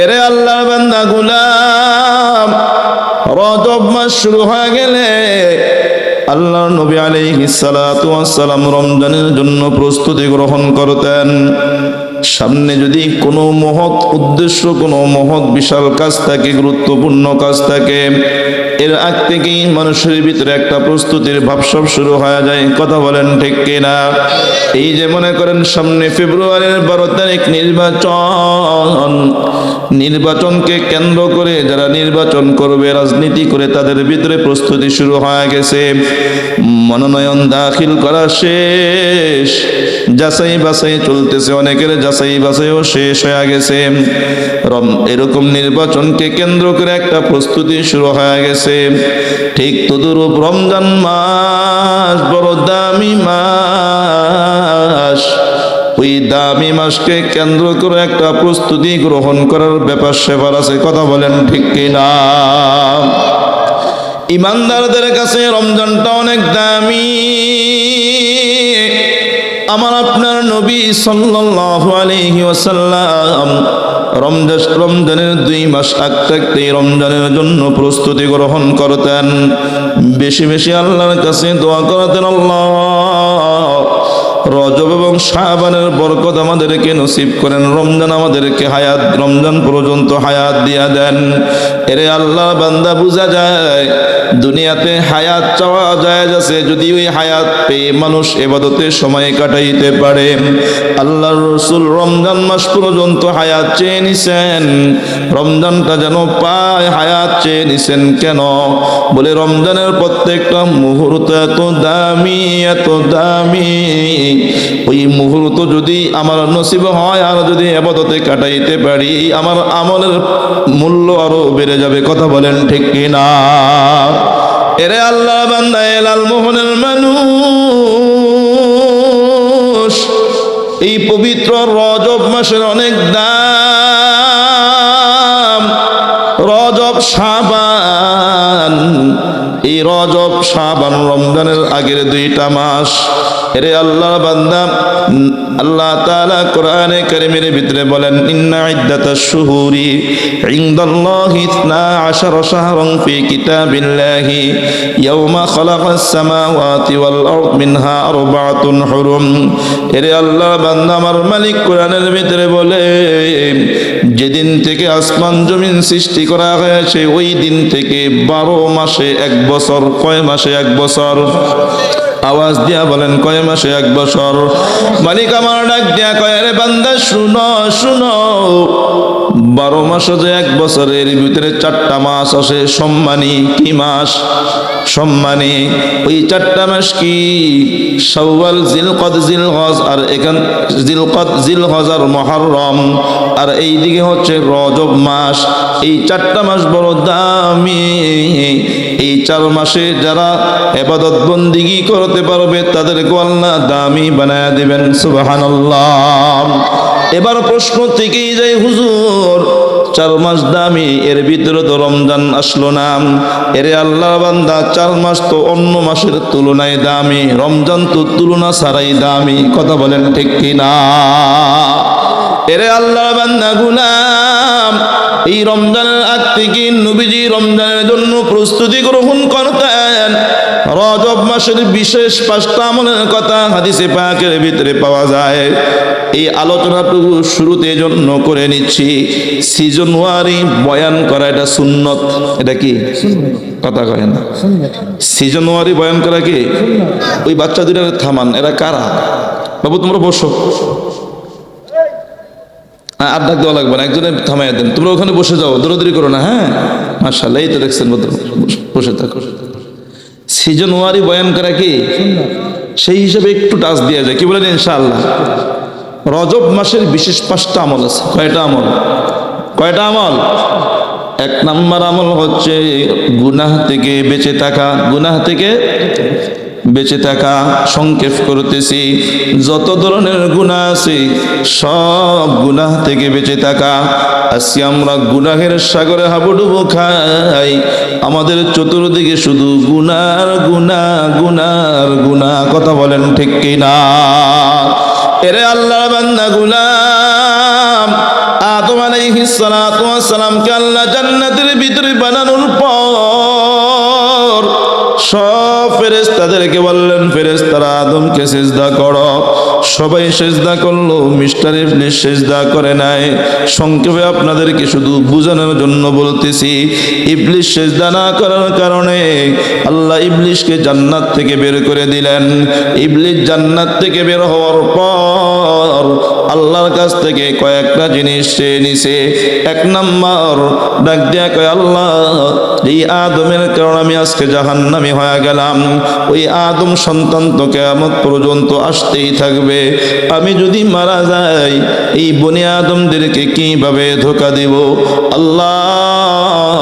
এরে আল্লাহর বান্দা গোলাম, রজব মাস শুরু হয়ে গেলে আল্লাহর নবী আলাইহিস সালাতু ওয়াস সালাম রমজানের জন্য প্রস্তুতি গ্রহণ করতেন। সামনে যদি কোনো মহৎ উদ্দেশ্য, কোনো মহৎ বিশাল কাজ থাকে, গুরুত্বপূর্ণ কাজ থাকে, এর আগ থেকেই মানুষের ভিতরে একটা প্রস্তুতির ভাবসব শুরু হয়ে যায়। কথা বলেন ঠিক কিনা? এই যে মনে করেন সামনে ফেব্রুয়ারির 12 তারিখ নির্বাচনকে কেন্দ্র করে যারা নির্বাচন করবে, রাজনীতি করে, তাদের ভিতরে প্রস্তুতি শুরু হয়ে গেছে। মনোনয়ন দাখিল করা শেষ, যাচাই বাছাই চলতেছে, অনেকের যাচাই বাছাইও শেষ হয়ে গেছে। এরকম নির্বাচনকে কেন্দ্র করে একটা প্রস্তুতি শুরু হয়ে গেছে। ঠিক তদুরূপ রমজান মাস বড় দামি মাস, ওই দামি মাসকে কেন্দ্র করে একটা প্রস্তুতি গ্রহণ করার ব্যাপার স্যাপার আছে। কথা বলেন ঠিক কিনা? ইমানদারদের কাছে রমজানটা অনেক দামি। আমার আপনার নবী সাল্লাল্লাহু আলাইহি ওয়াসাল্লাম রমজানের 2 মাস আগ থেকে রমজানের জন্য প্রস্তুতি গ্রহণ করতেন। বেশি বেশি আল্লাহর কাছে দোয়া করতেন, আল্লাহ রজব এবং শাবানের বরকত আমাদেরকে নসিব করেন, রমজান আমাদেরকে হায়াত, রমজান পর্যন্ত হায়াত দিয়া দেন। এরে আল্লাহ বান্দা, বুঝা যায় দুনিয়াতে হায়াত চাওয়া যায় আছে যদি ওই হায়াত পেয়ে মানুষ ইবাদতে সময় কাটাইতে পারে। আল্লাহর রাসূল রমজান মাস পর্যন্ত হায়াত চেয়ে নিছেন, রমজানটা যেন পায়, হায়াত চেয়ে নিছেন। কেন? বলে রমজানের প্রত্যেকটা মুহূর্ত এত দামি, এত দামি। ওই মুহূর্ত যদি আমার নসিব হয় আর যদি ইবাদতে কাটাইতে পারি, আমার আমলের মূল্য আরো বেড়ে যাবে। কথা বলেন ঠিক কিনা? এরে আল্লাহ বান্দা, লাল মোহনের মানুষ, এই পবিত্র রজব মাসের অনেক দাম। রজব শাবান, এই রজব শাবান রমজানের আগের 2টা মাস। এরে আল্লাহ বান্দা, আল্লাহ তাআলা কোরআনে কারীমের ভিতরে বলেন, ইন্না ইদ্দাতাশ শুহুরি ইনদাল্লাহি 12 শাহরান ফি কিতাবিল্লাহি ইয়াওমা খালাকাস সামাওয়াতি ওয়াল আরদ মিনহা আরবাতুন হুরুম। এরে আল্লাহ বান্দা, আমার মালিক কোরআনের ভিতরে বলে, যেদিন থেকে আসমান জমিন সৃষ্টি করা হয়েছে ওই দিন থেকে 12 মাসে 1 বছর। কয় মাসে 1 বছর? আওয়াজ দিয়া বলেন, কয় মাসে 1 বছর? মালিক আমার ডাক দিয়া কয়, আরে বান্দা শুনো শুনো, 12 মাসে যে 1 বছরের ভিতরে 4টা মাস আসে সম্মানী। কি মাস? সম্মানী। ওই 4টা মাস কি? শাওয়াল, জিলকদ, জিলহজ, আর এখান জিলকদ, জিলহজ আর মুহররম, আর এইদিকে হচ্ছে রজব মাস। এই 4টা মাস বড় দামি। এই 4 মাসে যারা ইবাদত বন্দেগী করতে পারবে তাদেরকে আল্লাহ দামি বানায়া দিবেন। সুবহানাল্লাহ। এবার প্রশ্ন থেকেই যায়, হুজুর 4 মাস দামি, এর ভিতরে তো রমজান আসলো না। এরে আল্লাহ বান্দা, 4 মাস তো অন্য মাসের তুলনায় দামি, রমজান তো তুলনা ছাড়াই দামি। কথা বলেন ঠিক কিনা? এরে আল্লাহ বান্দা গোলাম, এই রমজানের আগ থেকে নবীজি রমজানের জন্য প্রস্তুতি গ্রহণ করতেন। রজব মাসের বিশেষ 5টা আমলের কথা হাদিসে পাকের ভিতরে পাওয়া যায়। এই আলোচনাটুকু শুরুতে জন্য করে নিচ্ছি। সিজনওয়ারি বয়ান করা এটা সুন্নত। এটা কি কথা কয় না? সিজনওয়ারি বয়ান করা কি? ওই বাচ্চা দুইটা থামান, এরা কারা? বাবু তোমরা বসো, আর ডাক দেওয়া লাগবে না, একজনে থামাইয়া দেন। তোমরা ওখানে বসে যাও, দৌড়াদৌড়ি করো না। হ্যাঁ, মাশাআল্লাহ, এই তো দেখছেন, বসে থাকো। সিজনওয়ারি বয়ান করা কি? সেই হিসাবে একটু টাচ দেওয়া যায়। কি বলেন? ইনশাআল্লাহ। রজব মাসের বিশেষ 5টা আমল আছে। কয়টা আমল? কয়টা আমল? 1 নাম্বার আমল হচ্ছে গুনাহ থেকে বেঁচে থাকা। গুনাহ থেকে বেঁচে থাকা। সংক্ষেপ করতেছি, যত ধরনের গুনাহ আছে সব গুনাহ থেকে বেঁচে থাকা। আজকে আমরা গুনাহের সাগরে হাবুডুবু খাই, আমাদের চতুর্দিকে শুধু গুনার গুনাহ, গুনার গুনাহ। কথা বলেন ঠিক কিনা? এরে আল্লাহর বান্দা গোলাম, আদম আদম আলাইহিস সালাতু ওয়াস সালামকে আল্লাহ জান্নাতের ভিতরে বানানোর পর সব ফেরেশতাদেরকে বললেন, ফেরেশতারা আদমকে সিজদা করো। সবাই সিজদা করলো, মিস্টার ইবলিস সিজদা করে নাই। সংক্ষেপে আপনাদেরকে শুধু বোঝানোর জন্য বলতেছি, ইবলিস সিজদা না করার কারণে আল্লাহ ইবলিসকে জান্নাত থেকে বের করে দিলেন। ইবলিস জান্নাত থেকে বের হওয়ার পর আল্লাহর কাছ থেকে কয়েকটা জিনিস চেয়ে নিছে। এক নাম্বার, ডাক দিয়া কয়, আল্লাহ এই আদমের কারণে আমি আজকে জাহান্নামী হয়ে গেলাম। ওই আদম সন্তান তো কিয়ামত পর্যন্ত আসতেই থাকবে। আমি যদি মারা যাই এই বনি আদমদেরকে কিভাবে ধোঁকা দিব? আল্লাহ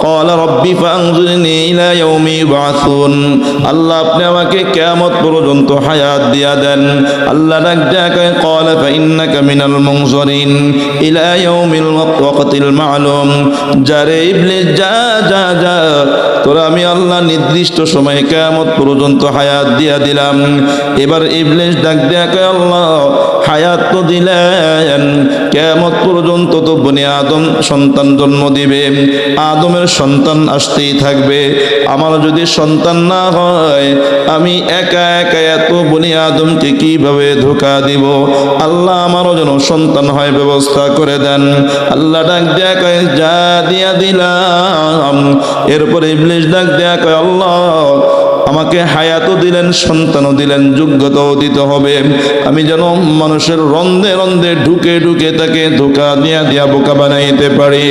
قال ربي فانظرني الى يوم يبعثون। আল্লাহ আপনি আমাকে কিয়ামত পর্যন্ত হায়াত দিয়া দেন। আল্লাহ ডাক দেয়া কয়, قال فانك من المنظرين الى يوم الوقت المعلوم। যারে ইবলিস, যা যা যা, তোরা আমি আল্লাহ নির্দিষ্ট সময়ে কিয়ামত পর্যন্ত হায়াত দিয়া দিলাম। এবার ইবলিস ডাক দেয়া কয়, আল্লাহ হায়াত তো দিলেন, কিয়ামত পর্যন্ত তো বনি আদম সন্তান জন্ম দিবে, আদমের সন্তান আসতেই থাকবে। আমার যদি সন্তান না হয় আমি একা একা এত বনি আদমকে কিভাবে ধোঁকা দিব? আল্লাহ আমারও যেন সন্তান হয় ব্যবস্থা করে দেন। আল্লাহ ডাক দেয়া কয়, যা দিয়া দিলাম। এরপরে ইবলিস ডাক দেয়া কয়, আল্লাহ আমাকে হায়াতও দিলেন, সন্তানও দিলেন, যোগ্যতাও দিতে হবে। আমি যেন মানুষের রন্ধে রন্ধে ঢুকে ঢুকে তাকে ধোঁকা দিয়া দিয়া বোকা বানাইতে পারি।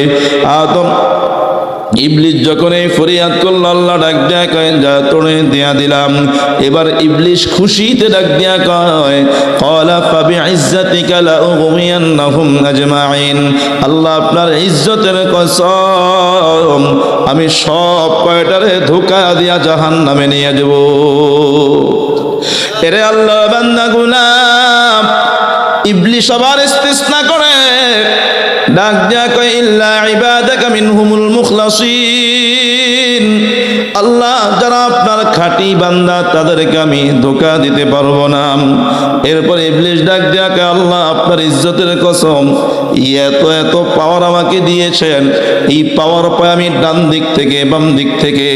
আদম ইবলিস যখন এই ফরিয়াদ করল, আল্লাহ ডাক দেয়া কয়, যা তোরে দিয়া দিলাম। এবার ইবলিস খুশিতে ডাক দেয়া কয়, ক্বালা ফাবিইজ্জাতিকা লাউগওয়িয়ান্নাহুম আজমাইন। আল্লাহ আপনার ইজ্জতের কসম, আমি সব কয়টারে ধোঁকা দিয়া জাহান্নামে নিয়ে যাব। এরে আল্লাহ বান্দা গোলাম, ইবলিস আবার ইস্তিসনা করে ডাক দেয়া কয়, ইল্লা ইবাদাকা মিনহুমুল মুখলাসিন। আল্লাহ যারা আপনার খাঁটি বান্দা তাদেরকে আমি ধোঁকা দিতে পারবো না। এরপরে ইবলিস ডাক দেয়া কয়, আল্লাহ আপনার ইজ্জতের কসম, এত এত পাওয়ার আমাকে দিয়েছেন, এই পাওয়ার পায় আমি ডান দিক থেকে বাম দিক থেকে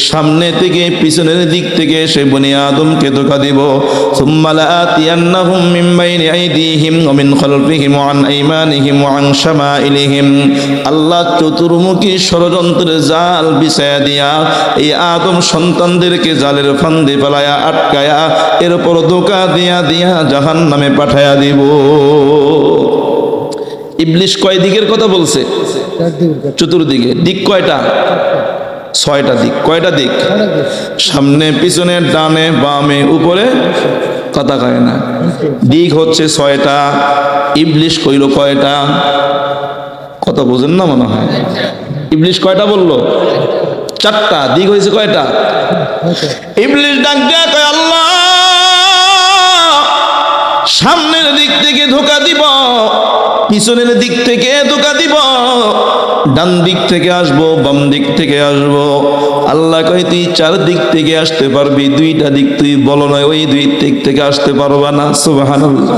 সামনে থেকে পিছনের দিক থেকে সে বনি আদমকে ধোঁকা দিব। সুম্মা লাআতিয়ান্নাহুম মিন বাইনি আইদিহিম ওয়া মিন খালফিহিম ওয়া আন আইমানিহিম ওয়া আন শামাইলিহিম। আল্লাহ চতুর্মুখী ষড়যন্ত্রের জাল বিছায়া দিয়া এই আদম সন্তানদেরকে জালের ফান্দে ফেলায়া আটকায়া এরপর ধোঁকা দিয়া দিয়া জাহান্নামে পাঠায়া দিব। ইবলিস কয় দিকের কথা বলছে? চতুর্দিকে। দিক কয়টা? 6টা দিক। কয়টা দিক? সামনে পিছনে ডানে বামে উপরে, কথা কয় না। দিক হচ্ছে 6টা। ইবলিস কইল কয়টা? কথা বুঝেন না মনে হয়। ইবলিস কয়টা বললো? 4টা। দিক হয়েছে কয়টা? ইবলিস ডাক দেয়া কয়, আল্লাহ সামনের দিক থেকে ধোঁকা দিব, পিছনের দিক থেকে ধোঁকা দিব, ডান দিক থেকে আসবো, বাম দিক থেকে আসবো। আল্লাহ কয়, তুই 4 দিক থেকে আসতে পারবি, 2টা দিক তুই বলো নয়, ওই 2 দিক থেকে আসতে পারবা না। সুবহানাল্লাহ।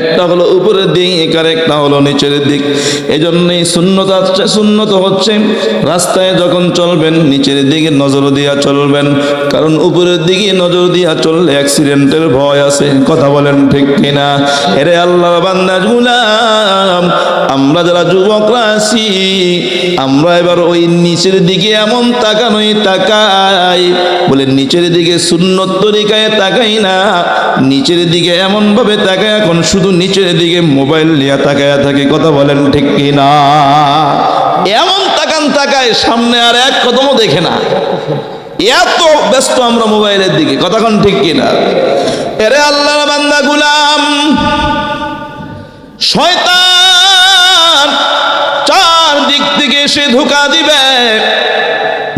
একটা হলো উপরের দিক আর একটা হলো নিচের দিক। এজন্যই সুন্নত হচ্ছে রাস্তায় যখন চলবেন নিচের দিকে নজর দিয়া চলবেন, কারণ উপরের দিকে নজর দিয়া চললে অ্যাক্সিডেন্টের ভয় আছে। কথা বলেন ঠিক কিনা? এরে আল্লাহর বান্দা গোলাম, আমরা যারা যুবকরা আছি আমরা এবার ওই নিচের দিকে এমন তাকাই, বলে নিচের দিকে সুন্নত তরিকায় তাকাই না, নিচের দিকে এমন ভাবে তাকায় এখন শুধু নিচের দিকে মোবাইল নিয়ে তাকায়া থাকে। কথা বলেন ঠিক কিনা? এমন তাকায় সামনে আর এক কদমও দেখে না, এত ব্যস্ত আমরা মোবাইলের দিকে। কথা কোন ঠিক কিনা? এরে আল্লাহর বান্দা গোলাম, শয়তান 4 দিক থেকে এসে ধোঁকা দিবে।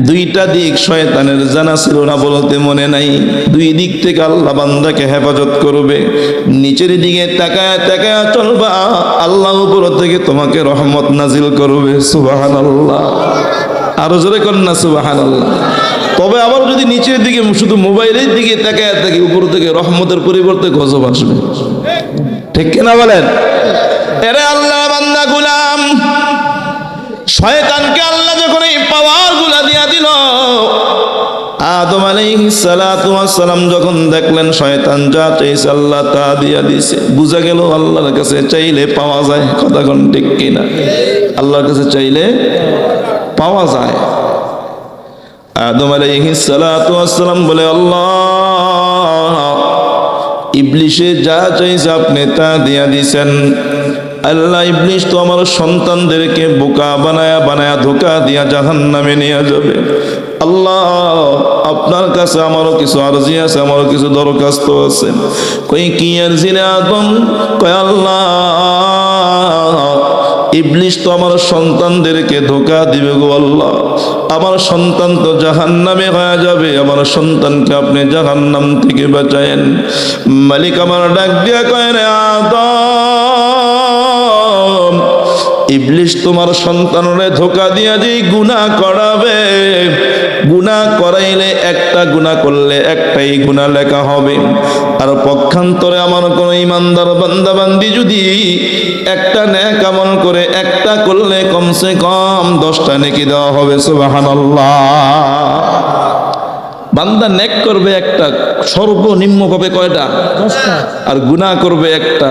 2টা দিক শয়তানের জানা ছিল না বলতে মনে নাই। 2 দিক থেকে আল্লাহ বান্দাকে হেফাজত করবে। নিচের দিকে তাকায়া তাকায়া চলবা, আল্লাহ উপর থেকে তোমাকে রহমত নাজিল করবে। সুবহানাল্লাহ। আরো জোরে করেন না সুবহানাল্লাহ। তবে আবার যদি নিচের দিকে শুধু মোবাইলের দিকে তাকায়া থাকি, উপর থেকে রহমতের পরিবর্তে গজব আসবে। ঠিক কিনা বলেন? এরে আল্লাহ বান্দা গোলাম, শয়তানকে আল্লাহ যখন এই পাওয়ার গুলা দিয়া দিল, আদম আলাইহিস সালাতু ওয়াস সালাম যখন দেখলেন শয়তান যা চাইছে আল্লাহ তা দিয়া দিছে, বুঝা গেল আল্লাহর কাছে চাইলে পাওয়া যায়। কথা কোন ঠিক কিনা? আল্লাহর কাছে চাইলে পাওয়া যায়। আদম আলাইহিস সালাতু ওয়াস সালাম বলে, আল্লাহ, ইবলিশে যা চাইছে আপনি তা দিয়া দিছেন। আল্লাহ, ইবলিশ তো আমার সন্তানদেরকে বোকা বানায়া বানায়া ধোকা দিয়া জাহান্নামে নিয়ে যাবে। আল্লাহ, আপনার কাছে আমারও কিছু আরজি আছে, আমারও কিছু দরখাস্ত আছে। কই কি আরজি রে আদম? কয় আল্লাহ, ইবলিশ তো আমার সন্তানদেরকে ধোকা দিবে গো আল্লাহ, আমার সন্তান তো জাহান্নামে হয়ে যাবে, আমার সন্তানকে আপনি জাহান্নাম থেকে বাঁচায়েন। মালিক আমার ডাক দিয়া কয়, রে আদম, ইবলিশ তোমার সন্তানরে ধোকা দিয়া যে গুনাহ করাবে, গুনাহ করাইলে একটা গুনাহ করলে একটাই গুনাহ লেখা হবে। আর পক্ষান্তরে আমার কোন ইমানদার বান্দা বান্দি যদি একটা নেক আমল করে একটা করলে কমসে কম 10টা নেকি দেওয়া হবে। সুবহানাল্লাহ। বান্দা নেক করবে একটা, সর্বনিম্ন পাবে কয়টা? 10টা। আর গুনাহ করবে একটা,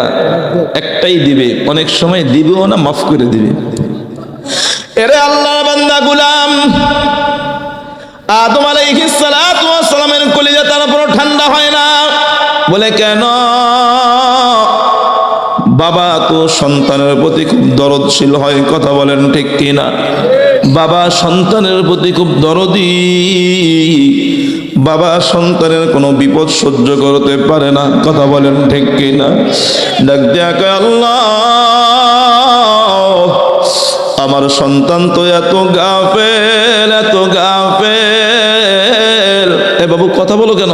একটাই দিবে। অনেক সময় দিবেও না, মাফ করে দিবে। এরে আল্লাহর বান্দা গোলাম, আদম আলাইহিস সালাতু ওয়াস সালামের কলিজা তার উপর ঠান্ডা হয় না। বলে কেন? বাবা তো সন্তানের প্রতি খুব দরদশীল হয়। কথা বলেন ঠিক কিনা? বাবা সন্তানের প্রতি খুব দরদি। বাবা সন্তানের কোনো বিপদ সহ্য করতে পারে না। কথা বলেন ঠিক কিনা? ডাক দেয়া কয়, আল্লাহ, আমার সন্তান তো এত গাফেল, এত গাফেল। এ বাবু কথা বলো কেন?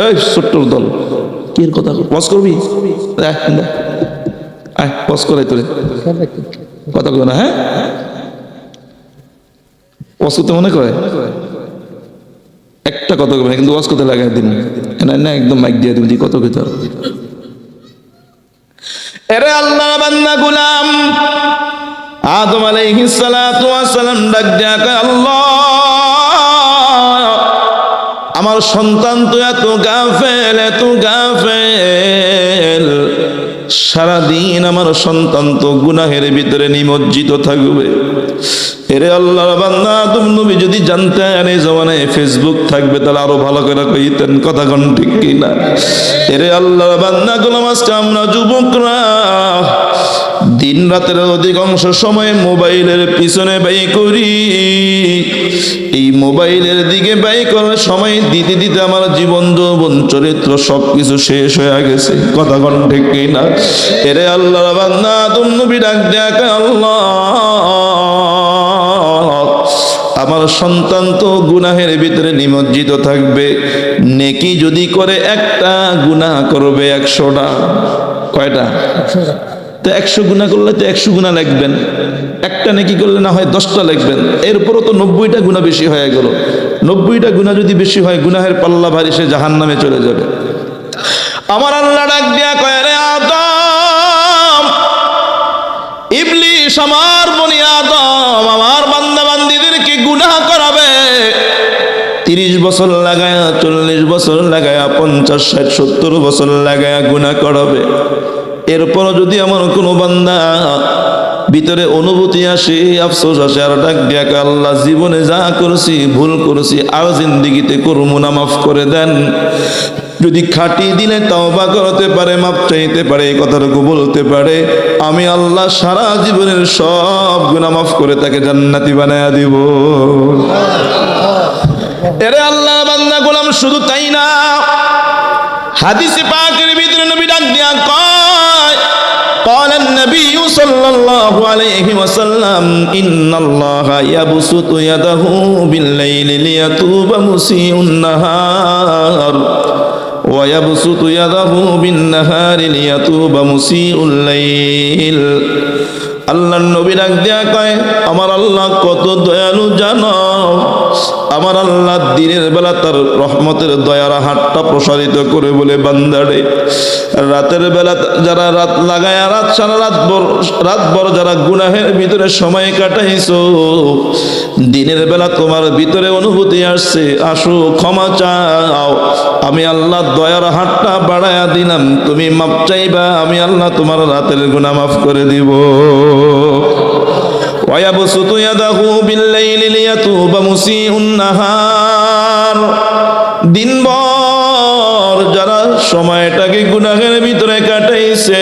এই ছোট্ট দল, কি কথা ওয়াজ করবি? ওয়াজ করাই তোরে কথা কই না? হ্যাঁ, ওয়াজ করতে মনে করে একটা কথা কবে না, কিন্তু ওয়াজ করতে লাগাই দিন না, একদম মাইক দিয়ে দিন কত কথা। এরে আল্লাহর বান্দা গোলাম, আদম আলাইহিস সালাতু ওয়াস সালাম ডাক দেয়া কয়, আল্লাহ, আমার সন্তান তো এত গাফেল, এত গাফেল, সারাদিন আমার সন্তান তো গুনাহের ভিতরে নিমজ্জিত থাকবে। এরে আল্লাহর বান্দা, আদম নবী যদি জানতেন এই জমানায় ফেসবুক থাকবে তাহলে আরো ভালো করে কইতেন। কথা কোন ঠিক কিনা? এরে আল্লাহর বান্দা গোলাম, আজকে আমরা যুবকরা দিন রাতের অধিকাংশ সময় মোবাইলের পিছনে ব্যয় করি। এই মোবাইলের দিকে ব্যয় করার সময় দিতে দিতে আমার জীবন যৌবন চরিত্র সবকিছু শেষ হয়ে গেছে। কথা কোন ঠিক কিনা? এরে আল্লাহর বান্দা, আদম নবী ডাক দেয়া কয়, আল্লাহ, আমার সন্তান তো গুনাহের ভিতরে নিমজ্জিত থাকবে। নেকি যদি করে একটা, গুনাহ করবে 100টা। কয়টা? 100টা। তো 100 গুনাহ করলে তো 100 গুনাহ লিখবেন, একটা নেকি করলে না হয় 10টা লিখবেন। এরপরও তো 90টা গুনাহ বেশি হয়ে গেল। 90টা গুনাহ যদি বেশি হয়, গুনাহের পাল্লা ভারী, সে জাহান্নামে চলে যাবে। আমার আল্লাহ ডাক দিয়া কয়, রে আদম, ইবলিশ আমার বনি আদম আমার বান্দা বান্দীদেরকে গুনাহ করাবে। 30 বছর লাগায়া, 40 বছর লাগায়া, 50, 60, 70 বছর লাগায়া গুনাহ করাবে। এরপরও যদি আমার কোনো বান্দা ভিতরে অনুভূতি আসে, আফসোস আসে, আর ডাক দিয়া কয়, আল্লাহ, জীবনে যা করছি, ভুল করছি, আর জিন্দেগিতে করবো না, মাফ করে দেন। যদি খাটি দিলে তওবা করতে পারে, মাপ চাইতে পারে, এই কথাটুকু বলতে পারে, আমি আল্লাহ সারা জীবনের সব গুনাহ মাফ করে তাকে জান্নাতি বানায়া দিব। এরে আল্লাহ বান্দা গোলাম, শুধু তাই না, হাদিসে পাকের ভিতরে নবী ডাক দিয়া কয়, قال النبي صلى الله عليه وسلم إن الله يبسط يده بالليل ليتوب مسيء النهار ويبسط يده بالنهار ليتوب مسيء الليل। আল্লাহর নবী ডাক দিয়া কয়, আমার আল্লাহ কত দয়ালু জানো? আমার আল্লাহ দিনের বেলা তার রহমতের দয়ার হাতটা প্রসারিত করে বলে, বান্দারে রাতের বেলা যারা রাত লাগায় সারা রাতভর যারা গুনাহের ভিতরে সময় কাটাইছো, দিনের বেলা তোমার ভিতরে অনুভূতি আসছে, আসো ক্ষমা চাও, আমি আল্লাহ দয়ার হাতটা বাড়ায়া দিলাম, তুমি মাপ চাইবা, আমি আল্লাহ তোমার রাতের গুনাহ মাফ করে দিব। ويبسط يده بالليل ليتوب مسيء النهار, দিনভর যারা সময়টাকে গুনাহের ভিতরে কাটাইছে,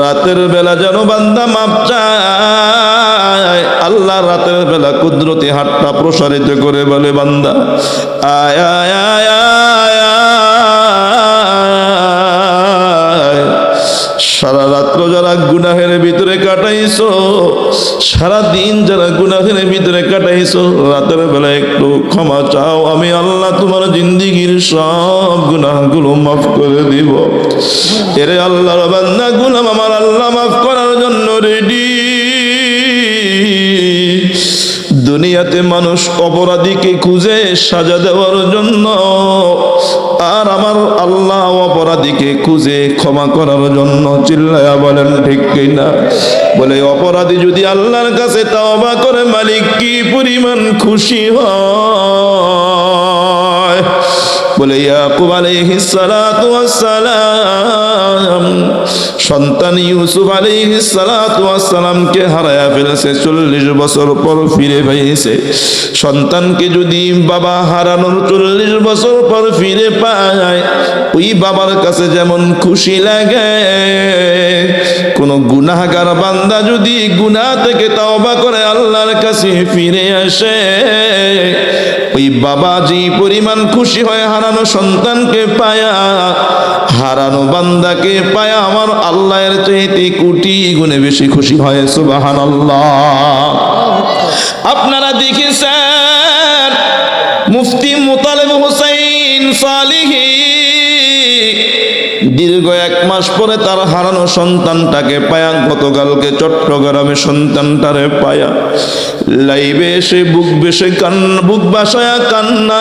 রাতের বেলা যেন বান্দা মাপ চায়, আল্লাহ রাতের বেলা কুদরতি হাতটা প্রসারিত করে বলে, বান্দা আয় আয় আয় আয় আয়। সারা রাত্র যারা গুনাহের ভিতরে কাটাইছো, সারা দিন যারা গুনাহের ভিতরে কাটাইছো, রাতের বেলা একটু ক্ষমা চাও, আমি আল্লাহ তোমার জিন্দেগীর সব গুনাহগুলো মাফ করে দিব। এরে আল্লাহর বান্দা, গুনাহ আমার আল্লাহ মাফ করার জন্য রেডি। দুনিয়াতে মানুষ অপরাধীকে খুঁজে সাজা দেওয়ার জন্য, আর আমার আল্লাহ অপরাধীকে খুঁজে ক্ষমা করার জন্য। চিল্লায়া বলেন ঠিক কিনা? বলে অপরাধী যদি আল্লাহর কাছে তওবা করে, মালিক কি পরিমাণ খুশি হয়। বলে ইয়াকুব আলাইহিস সালাতু ওয়াস সালাম সন্তান ইউসুফ আলাইহিস সালাতু ওয়াস সালামকে হারায়া ফেলেছে, 40 বছর পর ফিরে পেয়েছে। সন্তানকে যদি বাবা হারানোর 40 বছর পর ফিরে পায়, ওই বাবার কাছে যেমন খুশি লাগে, কোন গুনাহগার বান্দা যদি গুনাহ থেকে তওবা করে আল্লাহর কাছে ফিরে আসে, ওই বাবা যে পরিমাণ খুশি হয় হারানো সন্তানকে পায়া, হারানো বান্দাকে পায়া আমার আল্লাহর চাইতে কোটি গুণে বেশি খুশি হয়। সুবহানাল্লাহ। আপনারা দেখেছেন মুফতি মুতালেব হুসাইন সালিহি দীর্ঘ 1 মাস পরে তার হারানো সন্তানটাকে পায়া, গতকালকে চট্টগ্রামে সন্তানটারে পায়া লাইভে এসে বুক বাসায়া কান্না,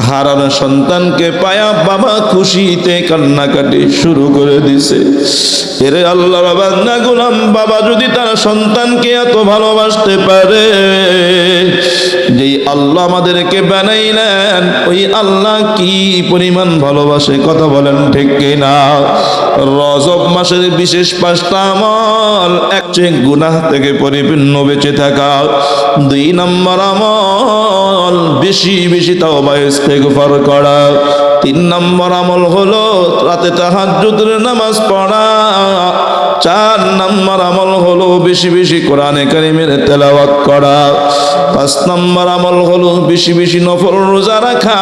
হারানো সন্তানকে পায়া বাবা খুশিতে কান্নাকাটি শুরু করে দিছে। এরে আল্লাহর বান্দা গোলাম, বাবা যদি তার সন্তানকে এত ভালোবাসতে পারে, যেই আল্লাহ আমাদেরকে বানাইলেন, ওই আল্লাহ কি পরিমাণ ভালোবাসে, কথা বলেন ঠিক কিনা? রজব মাসের বিশেষ 5টা আমল, এক হচ্ছে গুনাহ থেকে পরিপূর্ণ বেঁচে থাকা, 2 নম্বর আমল বেশি বেশি তাওবা ইস্তেগফার করা, 3 নম্বর আমল হলো রাতে তাহাজ্জুদের নামাজ পড়া, 4 নম্বর আমল হলো বেশি বেশি কোরআনে কারীমের তেলাওয়াত করা, 5 নম্বর আমল হলো বেশি বেশি নফল রোজা রাখা।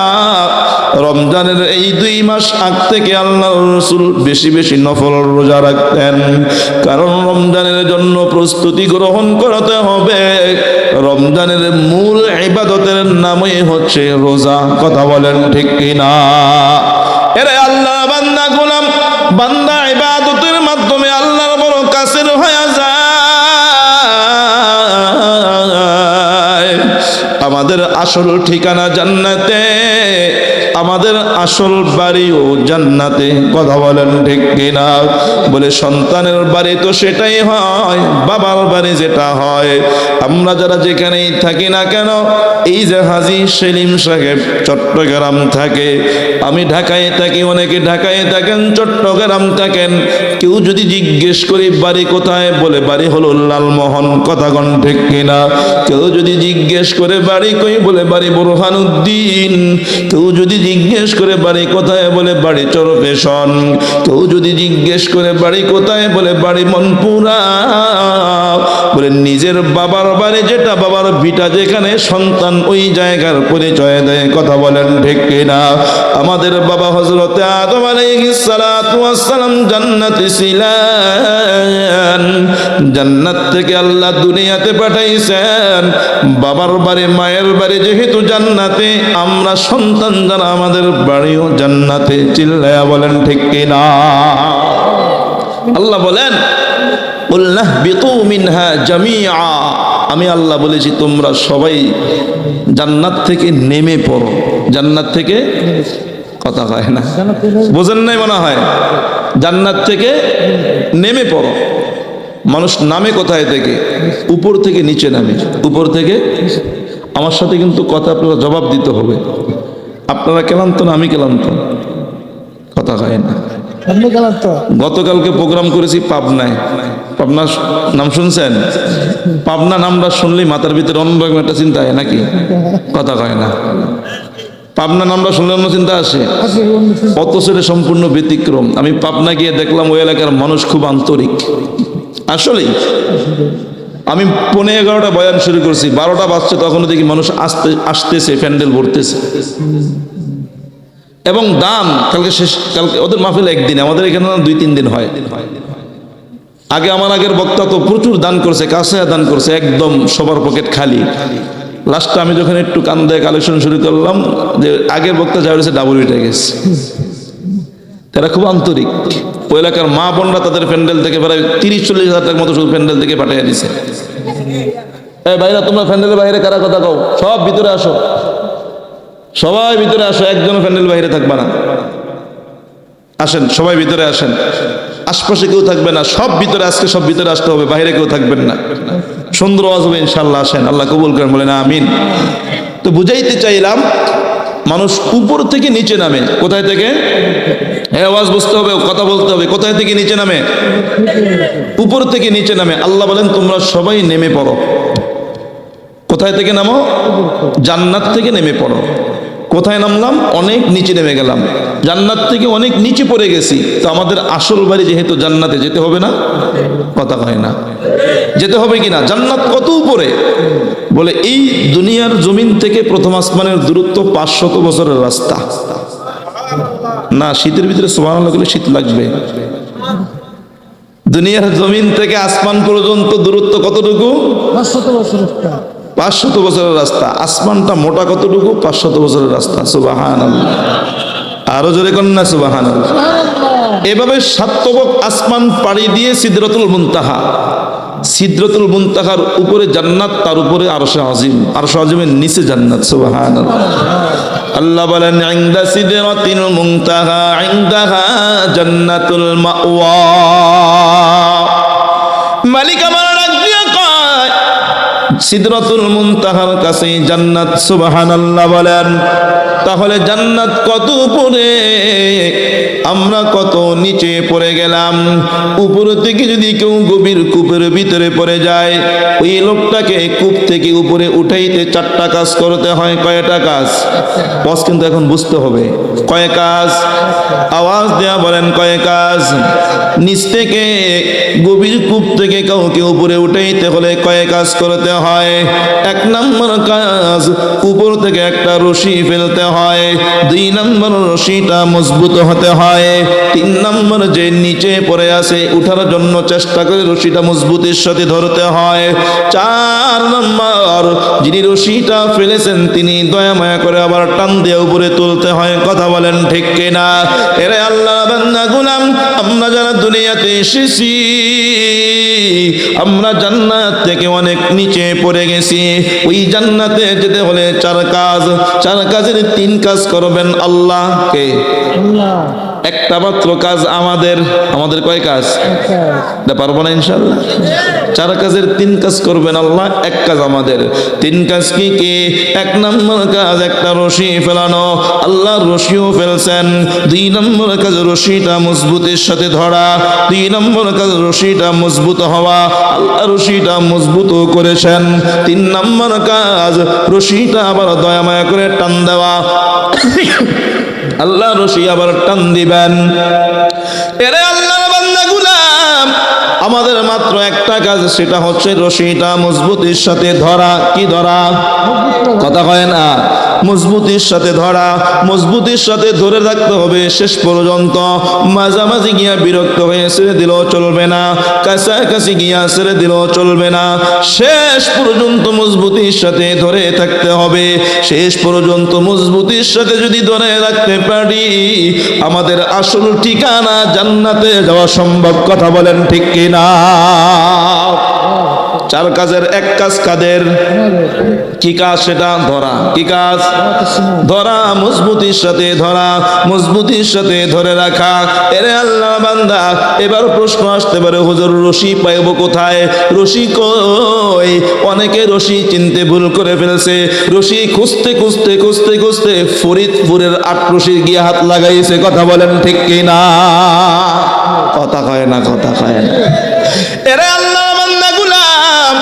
রমজানের এই 2 মাস আগ থেকে আল্লাহর রাসূল বেশি বেশি নফল রোজা রাখতেন, কারণ রমজানের জন্য প্রস্তুতি গ্রহণ করতে হবে। রমজানের মূল ইবাদতের নামই হচ্ছে রোজা, কথা বলেন ঠিক কিনা? এরে আল্লাহ বান্দা গোলাম, বান্দা ইবাদতের মাধ্যমে আল্লাহর বড় কাছের হয়ে যায়। আমাদের আসল ঠিকানা জান্নাতে, আমাদের আসল বাড়িও জান্নাতে, কথা বলেন ঠিক কিনা? বলে সন্তানের বাড়ি তো সেটাই হয়, বাবার বাড়ি যেটা হয়। আমরা যারা যেখানেই থাকি না কেন, এই যে হাজী সেলিম সাহেব চট্টগ্রাম থাকে, আমি ঢাকায় থাকি, অনেকে ঢাকায় থাকেন, চট্টগ্রাম থাকেন, কেউ যদি জিজ্ঞেস করি বাড়ি কোথায়, বলে বাড়ি হলো লালমোহন, কথা কোন ঠিক কিনা? কেউ যদি জিজ্ঞেস করে বাড়ি কই, বলে বাড়ি বুরহানুদ্দিন। কেউ যদি জিজ্ঞেস করে বাড়ি কোথায়, বলে বাড়ি চরপেশন। কেউ যদি জিজ্ঞেস করে বাড়ি কোথায়, বলে বাড়ি মনপুরা। বলে নিজের বাবার বাড়ি যেটা, বাবার ভিটা যেখানে, সন্তান ওই জায়গার পরিচয় দেয়, কথা বলেন ঠিক কিনা? আমাদের বাবা হযরতে আদম আলাইহিস সালাতু ওয়াস সালাম জান্নাতে ছিলেন, জান্নাত থেকে আল্লাহ দুনিয়াতে পাঠাইছেন। বাবার বাড়ি মায়ের বাড়ি যেহেতু জান্নাতে, আমরা সন্তান যারা আমাদের বাড়িও জান্নাতে। চিল্লায়া বলেন ঠিক কিনা? আল্লাহ বলেন কুল নাহবিতু মিনহা জামিআ, আমি আল্লাহ বলেছি তোমরা সবাই জান্নাত থেকে নেমে পড়ো। জান্নাত থেকে, কথা হয় না, বোঝেন নাই মনে হয়, জান্নাত থেকে নেমে পড়ো। মানুষ নামে কোথায় থেকে? উপর থেকে নিচে নামে। উপর থেকে, আমার সাথে কিন্তু কথা আপনারা জবাব দিতে হবে। আপনারা ক্লান্ত না আমি ক্লান্ত? কথা হয় না। গতকালকে প্রোগ্রাম করেছি পাবনায়। পাবনা নাম শুনছেন? পাবনা নামটা শুনলেই মাথার ভিতরে অন্যরকম একটা চিন্তা হয় নাকি? কথা হয় না। পাবনা নামটা শুনলে অন্য চিন্তা আসে, অথচ এটা সম্পূর্ণ ব্যতিক্রম। আমি পাবনা গিয়ে দেখলাম ওই এলাকার মানুষ খুব আন্তরিক। আসলেই আমি 11:30 বয়ান শুরু করছি, 12টা বাজছে তখনও দেখি মানুষ আসতেছে, প্যান্ডেল ভরতেছে। এবং দান কালকে শেষ, কালকে ওদের মাহফিল একদিন, আমাদের এখানে 2-3 দিন হয়। আগে আমার আগের বক্তা তো প্রচুর দান করছে, কাছে দান করছে, একদম সবার পকেট খালি। লাস্টে আমি যখন একটু কান্দায় কালেকশন শুরু করলাম, যে আগের বক্তা যা হয়েছে ডাবল উঠে গেছে। তারা খুব আন্তরিক। ওই এলাকার মা বোনরা তাদের প্যান্ডেল থেকে প্রায় 30-40 হাজার টাকার মতো শুধু প্যান্ডেল থেকে পাঠিয়ে দিছে। এই ভাইরা তোমরা প্যান্ডেলের বাইরে কারা কথা কও, সব ভিতরে আসো, সবাই ভিতরে আসো, একজন প্যান্ডেল বাইরে থাকবে না। আসেন সবাই ভিতরে আসেন, আশপাশে কেউ থাকবে না, সব ভিতরে, আজকে সব ভিতরে আসতে হবে, বাইরে কেউ থাকবেন না। সুন্দর আওয়াজ হবে ইনশাআল্লাহ। আসেন, আল্লাহ কবুল করেন, বলেন আমিন। তো বুঝাইতে চাইলাম, মানুষ উপর থেকে নিচে নামে। কোথায় থেকে? আওয়াজ বুঝতে হবে, কথা বলতে হবে। কোথায় থেকে নিচে নামে? উপর থেকে নিচে নামে। আল্লাহ বলেন তোমরা সবাই নেমে পড়ো। কোথায় থেকে নামো? জান্নাত থেকে নেমে পড়ো। কোথায় নামলাম? অনেক নিচে নেমে গেলাম, জান্নাত থেকে অনেক নিচে পড়ে গেছি। তো আমাদের আসল বাড়ি যেহেতু জান্নাতে, যেতে হবে না? কথা হয় না, যেতে হবে কিনা? জান্নাত কত উপরে? বলে এই দুনিয়ার জমিন থেকে প্রথম আসমানের দূরত্ব 500 বছরের রাস্তা। না, শীতের ভিতরে সুবহানাল্লাহ বলে শীত লাগবে। দুনিয়ার জমিন থেকে আসমান পর্যন্ত দূরত্ব কতটুকু? 500 বছরের রাস্তা। আসমানটা মোটা কতটুকু? 500 বছরের রাস্তা। সুবহানাল্লাহ, আরো জোরে করেন না সুবহানাল্লাহ। এভাবে সাতবক আসমান পাড়ি দিয়ে সিদরাতুল মুনতাহা, সিদরাতুল মুনতাহার উপরে জান্নাত, তার উপরে আরশে আজিম, আরশে আজিমের নিচে জান্নাত। সুবহানাল্লাহ। আল্লাহ বলেন ইনদা সিদরাতিল মুনতাহা ইনদাহা জান্নাতুল মাওয়া। মালিক আমার ডাক দিয়া কয় সিদরাতুল মুনতাহার কাছে জান্নাত। সুবহানাল্লাহ বলেন। তাহলে জান্নাত কত উপরে, আমরা কত নিচে পড়ে গেলাম। উপর থেকে যদি কেউ গভীর কূপের ভিতরে পড়ে যায়, ওই লোকটাকে কূপ থেকে উপরে উঠাইতে 4টা কাজ করতে হয়। কয়টা কাজ? বস কিন্তু এখন বুঝতে হবে কয় কাজ। আওয়াজ দেয়া বলেন কয় কাজ? নিচ থেকে গভীর কূপ থেকে কাউকে উপরে উঠাইতে হলে কয় কাজ করতে হয়? 1 নম্বর কাজ, উপর থেকে একটা রশি ফেলতে হয়। 2 নম্বর, রশিটা মজবুত হতে হয়। 3 নম্বর, যে নিচে পড়ে আছে উঠার জন্য চেষ্টা করে রশিটা মজবুতের সাথে ধরতে হয়। 4 নম্বর, যিনি রশিটা ফেলেছেন তিনি দয়া মায়া করে আবার টান দিয়ে উপরে তুলতে হয়। কথা বলেন ঠিক কিনা? এরে আল্লাহর বান্দা গোলাম, আমরা যারা দুনিয়াতে এসেছি, আমরা জান্নাত থেকে অনেক নিচে পড়ে গেছি। ওই জান্নাতে যেতে হলে 4 কাজ, 4 কাজের 3 কাজ করবেন আল্লাহকে। একটা মাত্র কাজ আমাদের। আমাদের কয় কাজ? এটা পারবো না ইনশাআল্লাহ। 4 কাজের 3 কাজ করবেন আল্লাহ, 1 কাজ আমাদের। 3 কাজ কি কি? 1 নম্বর কাজ একটা রশি ফেলানো, আল্লাহ রশিও ফেলছেন। 2 নম্বর কাজ রশিটা মজবুতের সাথে ধরা। 2 নম্বর কাজ রশিটা মজবুত হওয়া, আল্লাহ রশিটা মজবুত করেছেন। 3 নম্বর কাজ রশিটা আবার দয়া মায়া করে টান দেওয়া, আল্লাহ রশি আবার টান দিবেন। এরে আল্লাহর বান্দা গোলাম, আমাদের মাত্র একটা কাজ, সেটা হচ্ছে রশিটা মজবুতের সাথে ধরা। কি ধরা? কথা হয় না? মজবুতির সাথে ধরা, মজবুতির সাথে ধরে রাখতে হবে শেষ পর্যন্ত। মাঝামাঝি গিয়া বিরক্ত হয়ে ছেড়ে দিলেও চলবে না, কাছাকাছি গিয়া ছেড়ে দিলেও চলবে না, শেষ পর্যন্ত মজবুতির সাথে ধরে থাকতে হবে। শেষ পর্যন্ত মজবুতির সাথে যদি ধরে রাখতে পারি, আমাদের আসল ঠিকানা জান্নাতে যাওয়া সম্ভব। কথা বলেন ঠিক কিনা? চার কাজের এক কাজ কাদের? কি কাজ সেটা? ধরা। কি কাজ? ধরা, মজবুতির সাথে ধরা, মজবুতির সাথে ধরে রাখা। এরে আল্লাহ বান্দা, এবার প্রশ্ন আসতে পারে, হুজুর রশি পাইব কোথায়? রশি কই? অনেকে রশি চিনতে ভুল করে ফেলছে। রশি খুঁজতে খুঁজতে খুঁজতে খুঁজতে ফরিদপুরের 8 রশি গিয়ে হাত লাগাইছে। কথা বলেন ঠিক কিনা? কথা কয় না, কথা কয় না। এরে আল্লাহ বান্দা গুলাম,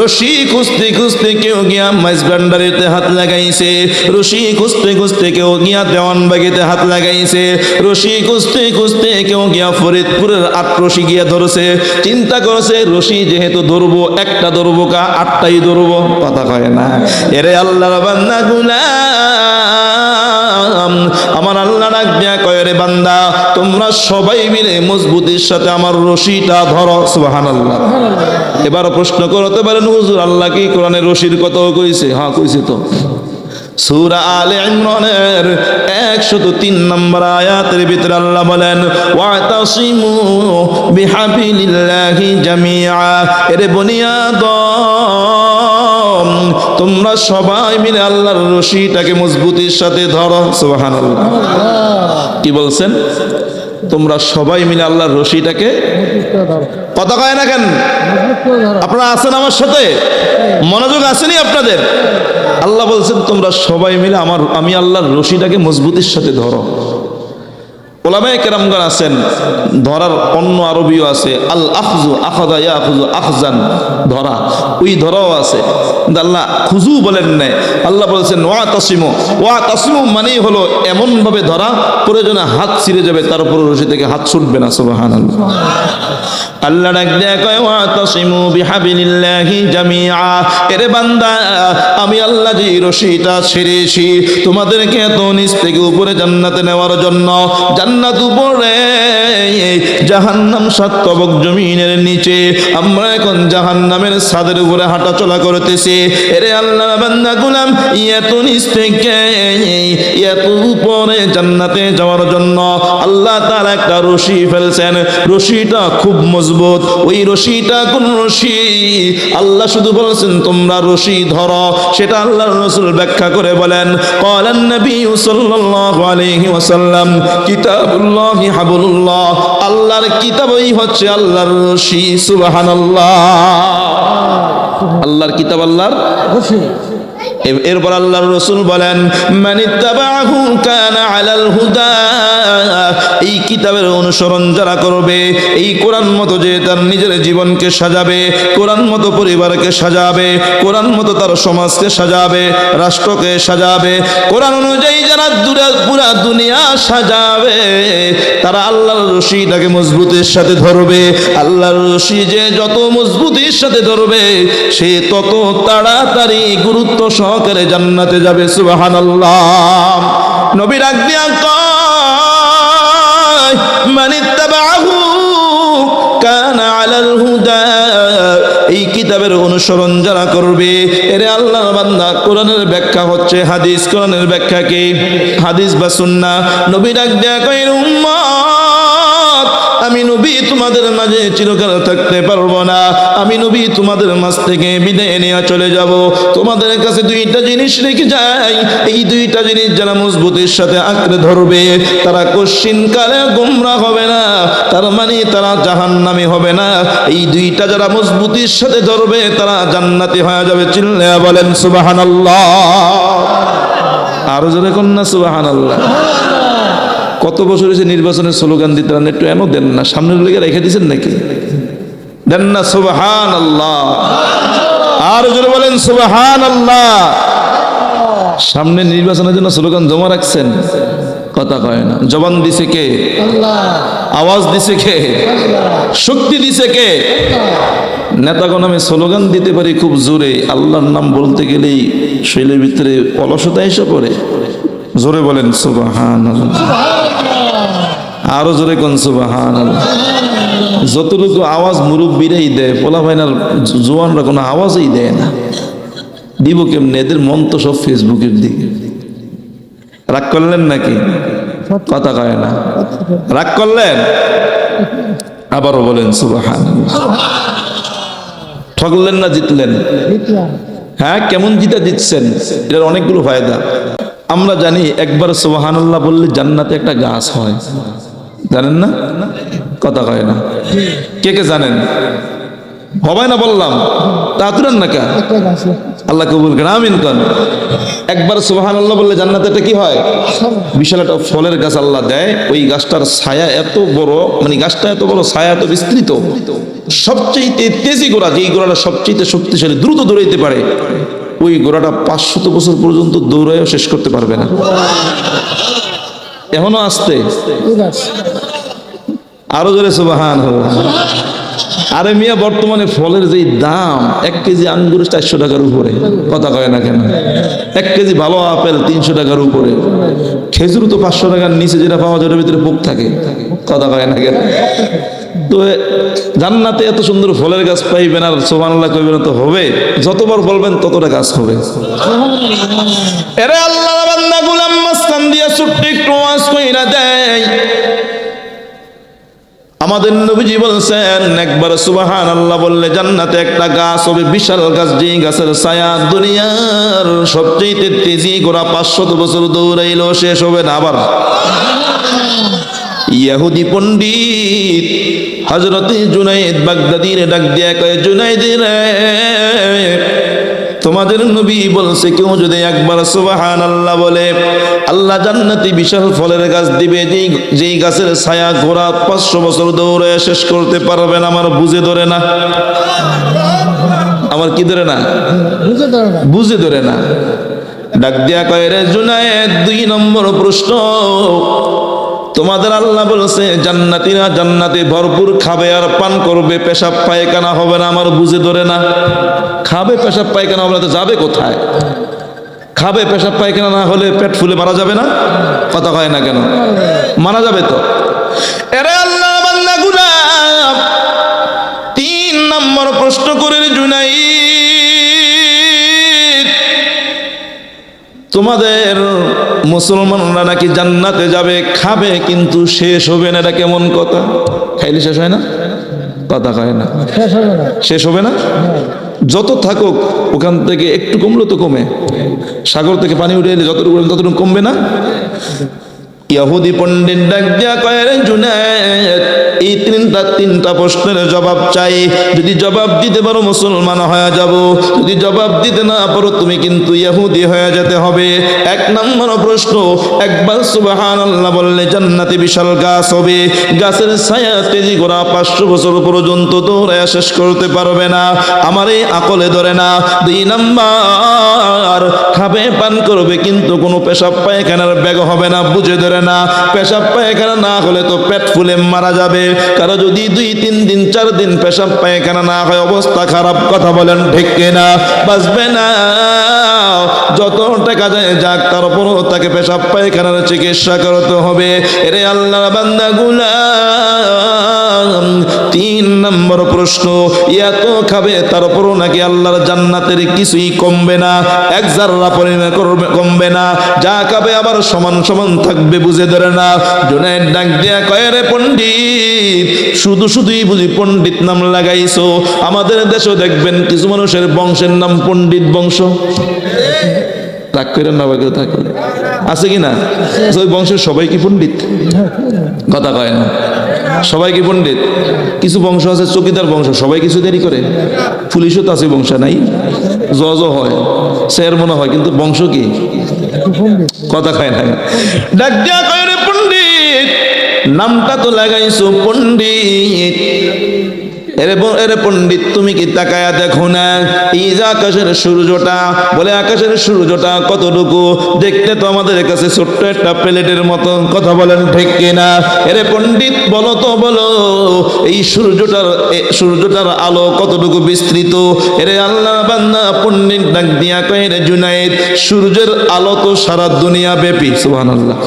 রশি খুঁজতে খুঁজতে কেউ গিয়া মাইজবান্ডারিতে হাত লাগাইছে, রশি খুঁজতে খুঁজতে কেউ গিয়া দেওয়ানবাগিতে হাত লাগাইছে, রশি খুঁজতে খুঁজতে কেউ গিয়া ফরিদপুরের 8 রশি গিয়া ধরছে। চিন্তা করছে রশি যেহেতু ধরবো, একটা ধরবো কা 8টাই ধরবো। কথা কয় না। এরে আল্লাহর বান্দা গুলাম, আমার আল্লাহ ডাক দিয়া কয়, রে বান্দা, তোমরা সবাই মিলে মজবুতির সাথে আমার রশিটা ধরো। সুবহানাল্লাহ। এবার প্রশ্ন করতে পারেন, হুজুর আল্লাহ কি কোরআনে রশির কথাও কইছে? হ্যাঁ কইছে তো। সূরা আলে ইমরানের 103 নম্বর আয়াতের ভিতরে আল্লাহ বলেন, ওয়াতাসিমু বিহাবিলিল্লাহি জামিআ। এরে বনি আদম, তোমরা সবাই মিলে আল্লাহর রশিটাকে মজবুতির সাথে ধরো। সুবহানাল্লাহ। কি বলছেন? তোমরা সবাই মিলে আল্লাহর রশিটাকে। কথা কয় না কেন? আপনারা আছেন আমার সাথে? মনোযোগ আসেনি আপনাদের? আল্লাহ বলছেন তোমরা সবাই মিলে আমি আল্লাহর রশিটাকে মজবুতির সাথে ধরো। ওলামায়ে কেরামগণ আছেন, ধরার অন্য আরবিও আছে, আল আখজু, আখাযা ইয়াখুযু আখজান, ধরা, ওই ধরাও আছে। আল্লাহ খুজু বলেন নাই, আল্লাহ বলেছেন ওয়াতাসিমু। ওয়াতাসিমু মানেই হলো এমন ভাবে ধরা, প্রয়োজনে হাত ছিঁড়ে যাবে, তার উপর রশি থেকে হাত ছুটবে না। সুবহানাল্লাহ। আল্লাহ ডাক দেয়া কয়, ওয়াতাসিমু বিহাবিলিল্লাহি জামিআ। এরে বান্দা, আমি আল্লাহ যে রশিটা ছেড়েছি তোমাদেরকে এত নিচ থেকে উপরে জান্নাতে নেওয়ার জন্য। জান্নাত উপরে, জাহান্নাম 7 তবক জমিনের নিচে। আমরা এখন জাহান্নামের ছাদের উপরে হাঁটা চলা করতেছি। এরে আল্লাহর বান্দা গুলাম, এত নিচ থেকে এত উপরে জান্নাতে যাওয়ার জন্য আল্লাহ তাআলা একটা রশি ফেলছেন। রশিটা খুব মজবুত। ওই রশিটা কোন রশি? আল্লাহ শুধু বলেছেন তোমরা রশি ধরো। সেটা আল্লাহর রাসূল ব্যাখ্যা করে বলেন, ক্বালান নবী সাল্লাল্লাহু আলাইহি ওয়াসাল্লাম, কিতাবুল্লাহি হাবলুল্লাহ। আল্লাহর কিতাবই হচ্ছে আল্লাহর রশি। সুবহানাল্লাহ। আল্লাহর কিতাব আল্লাহর রশি। এরপর আল্লাহর রাসূল বলেন, মানিত্তাবাহু কানা আলাল হুদা। এই কিতাবের অনুসরণ যারা করবে, এই কোরআন মতো যে তার নিজের জীবনকে সাজাবে, কোরআন মতো পরিবারকে সাজাবে, কোরআন মতো তার সমাজকে সাজাবে, রাষ্ট্রকে সাজাবে, কোরআন অনুযায়ী যারা পুরা দুনিয়া সাজাবে, তারা আল্লাহর রশিটাকে মজবুতির সাথে ধরবে। আল্লাহর রশি যে যত মজবুতির সাথে ধরবে, সে তত তাড়াতাড়ি গুরুত্ব সহকারে জান্নাতে যাবে। সুবহানাল্লাহ। নবী ডাক দিয়া কয়, মানিত্তাবাহু কানা আলাল হুদা। এই কিতাবের অনুসরণ যারা করবে, এরে আল্লাহর বান্দা, কোরআনের ব্যাখ্যা হচ্ছে হাদিস। কোরআনের ব্যাখ্যা কি? হাদিস বা সুন্নাহ। নবী ডাক দেয়া কয়, উম্মত, আমি নবী তোমাদের মাঝে চিরকাল থাকতে পারবো না। আমি নবী তোমাদের মাঝ থেকে বিদায় নিয়ে চলে যাব। তোমাদের কাছে 2টা জিনিস রেখে যাই। এই 2টা জিনিস যারা মজবুতির সাথে আঁকড়ে ধরবে, তারা কশিনকালে গোমরা হবে না, তার মানে তারা জাহান্নামী হবে না। এই 2টা যারা মজবুতির সাথে ধরবে, তারা জান্নাতি হয়ে যাবে। চিল্লায়া বলেন সুবহানাল্লাহ। আরো জোরে কন্যা সুবহানাল্লাহ। কত বছর হয়েছে নির্বাচনের স্লোগান দিতে, একটু এমন দেন না, সামনের লেগে রেখে দিয়েছেন নাকি? দেন না সুবহানাল্লাহ। আর জোরে বলেন সুবহানাল্লাহ। সামনে নির্বাচনের জন্য স্লোগান জমা রাখছেন? কথা কয় না। জবান দিছে কে? আল্লাহ। আওয়াজ দিছে কে? শক্তি দিছে কে? নেতাগণ আমি স্লোগান দিতে পারি খুব জোরে, আল্লাহর নাম বলতে গেলেই শরীরের ভিতরে অলসতা এসে পড়ে। জোরে বলেন সুবহানাল্লাহ, আরো জোরে কোন সুবহানাল্লাহ। যতটুকু আওয়াজ মুরব্বীরাই দেয়, পোলা ভাইনার জোয়ানরা কোনো আওয়াজই দেয় না। দিব কেমনে? এদের মন তো সব ফেসবুকের দিকে। রাগ করলেন নাকি? কথা কয় না, রাগ করলেন? আবারও বলেন সুবহানাল্লাহ। ঠকলেন না জিতলেন? হ্যাঁ, কেমন জিতে দিচ্ছেন? এটার অনেকগুলো ফায়দা আমরা জানি। একবার সুবহানাল্লাহ বললে জান্নাতে একটা গাছ হয়, জানেন না? কথা কয় না। কে কে জানেন? হবে না বললাম, তাড়াতাড়ি না কা আল্লাহ কবুল করেন, আমিন করেন। একবার সুবহানাল্লাহ বললে জান্নাতে একটা কি হয়? বিশাল একটা ফলের গাছ আল্লাহ দেয়। ওই গাছটার ছায়া এত বড়, মানে গাছটা এত বড়, ছায়া এত বিস্তৃত, সবচেয়ে তেজি গোড়া, যেই গোড়াটা সবচেয়ে শক্তিশালী, দ্রুত দৌড়াইতে পারে, ওই গোড়াটা 500 বছর পর্যন্ত দৌড়াইও শেষ করতে পারবে না। এখনো আসতে আরো জোরে সুবহানাল্লাহ। আরে মিয়া, বর্তমানে ফলের যে দাম, 1 কেজি আঙ্গুর 400 টাকার উপরে। কথা কয় না কেন? 1 কেজি ভালো আপেল 300 টাকার উপরে। খেজুর তো 500 টাকার নিচে যেটা পাওয়া যায়, ওটার ভিতরে পোক থাকে। কথা কয় না কেন? তো জান্নাতে এত সুন্দর ফলের গাছ পাইবেন, আর সুবহানাল্লাহ কইবেন তো হবে? যতবার বলবেন ততটা গাছ হবে। এরে আল্লাহর বান্দা, গোলাম মাস্তান দিয়া ছোট্ট একটু ওয়াজ কইরা দেয়। আমাদের নবীজি বলছেন, একবার সুবহানাল্লাহ বললে জান্নাতে একটা গাছ হবে, বিশাল গাছ, যেই গাছের ছায়া দুনিয়ার সবচেয়ে তেজি গোড়া 500 বছর দৌড়াইলেও শেষ হবে না। আবার ইহুদি পণ্ডিত হযরতে জুনাইদ বাগদাদীর ডাক দিয়া কয়, জুনাইদ রে, তোমাদের নবী বলছে কেউ যদি একবার সুবহানাল্লাহ বলে, আল্লাহ জান্নাতে বিশাল ফলের গাছ দিবে, যেই গাছের ছায়া ঘোড়া 500 বছর দৌড়ে শেষ করতে পারবে না। আমার বুঝে ধরে না, আমার কি ধরে না? বুঝে ধরে না। ডাক দিয়া কয়, রে জুনায়েদ, 2 নম্বর প্রশ্ন, তোমাদের আল্লাহ বলছে জান্নাতীরা জান্নাতে ভরপুর খাবে আর পান করবে, পেশাব পায়খানা হবে না। আমার বুঝে ধরে না। খাবে, পেশাব পায়খানা হবে না, তো যাবে কোথায়? খাবে, পেশাব পায়খানা না হলে পেট ফুলে মারা যাবে না? কথা হয় না কেন? মারা যাবে তো। এরে আল্লাহ বান্দা গুলাম, 3 নম্বর প্রশ্ন করে জুনাইদ, তোমাদের মুসলমানরা নাকি জান্নাতে যাবে, খাবে কিন্তু শেষ হবে না। এটা কেমন কথা? খাইলে শেষ হয় না? কথা কয় না, শেষ হবে না। যত থাকুক, ওখান থেকে একটু কমলো তো কমে, সাগর থেকে পানি উঠে এলে যতটুকু ততটুকু কমবে না? ইহুদি পণ্ডিত ডাক দিয়া কয়, রে জুনায়েদ, এই 3টা প্রশ্নের জবাব চাই। যদি জবাব দিতে পারো মুসলমান হয়ে যাব, যদি জবাব দিতে না পারো তুমি কিন্তু ইহুদি হয়ে যেতে হবে। 1 নম্বর প্রশ্ন, একবার সুবহানাল্লাহ বললে জান্নাতে বিশাল গাছ হবে, গাছের ছায়া তেজি গোড়া 500 বছর পর্যন্ত দৌড়ায় শেষ করতে পারবে না। আমার এই আকলে ধরে না। 2 নম্বর, খাবে পান করবে কিন্তু কোনো পেশাব পায়খানার ব্যাগ হবে না। বুঝে ধরে না। পেশাব পায়খানা না হলে তো পেট ফুলে মারা যাবে। কারো যদি 2-3 দিন 4 দিন পেশাব পায়খানা না হয়, অবস্থা খারাপ। কথা বলেন ঠিক কিনা? বাঁচবে না। যত টাকা যায় যাক, তারপরও তাকে পেশাব পায়খানার চিকিৎসা করতে হবে। এরে আল্লাহর বান্দা গুলাম, 3 নম্বর প্রশ্ন, এত খাবে তারপরও নাকি আল্লাহর জান্নাতের কিছুই কমবে না, 1 জাররা পরিমাণ কমবে না। যা খাবে আবার সমান সমান থাকবে। বুঝে ধরে না। জুনায়েদ ডাক দিয়া কয়, রে পণ্ডিত, শুধুই বুঝি পণ্ডিত নাম লাগাইছো? আমাদের দেশও দেখবেন কিছু মানুষের বংশের নাম পণ্ডিত বংশ। রাগ করেন না, কেউ থাকলে আছে কিনা? ওই বংশের সবাই কি পণ্ডিত? কথা কয় না। সবাই কি পণ্ডিত? কিছু বংশ আছে চকিদার বংশ, সবাই কিছু দেরি করে। পুলিশও তো আছে বংশ নাই, জজও হয়, স্যার মনে হয়, কিন্তু বংশ কি? কথা কয় না। ডাক দিয়া কয়, রে পণ্ডিত, নামটা তো লাগাইছো পণ্ডিত, এরে পণ্ডিত, তুমি কি তাকায়া দেখো না এই যে আকাশের সূর্যটা, বলে আকাশের সূর্যটা কতটুকু, দেখতে তো আমাদের কাছে ছোট্ট একটা প্লেটের মতো, কথা বলেন ঠিক কিনা? এরে পণ্ডিত বলো তো, বলো এই সূর্যটার আলো কতটুকু বিস্তৃত? এরে আল্লাহ বান্দা পণ্ডিত ডাক দিয়া কয়, রে জুনায়েদ, সূর্যের আলো তো সারা দুনিয়া ব্যাপী। সুবহানাল্লাহ।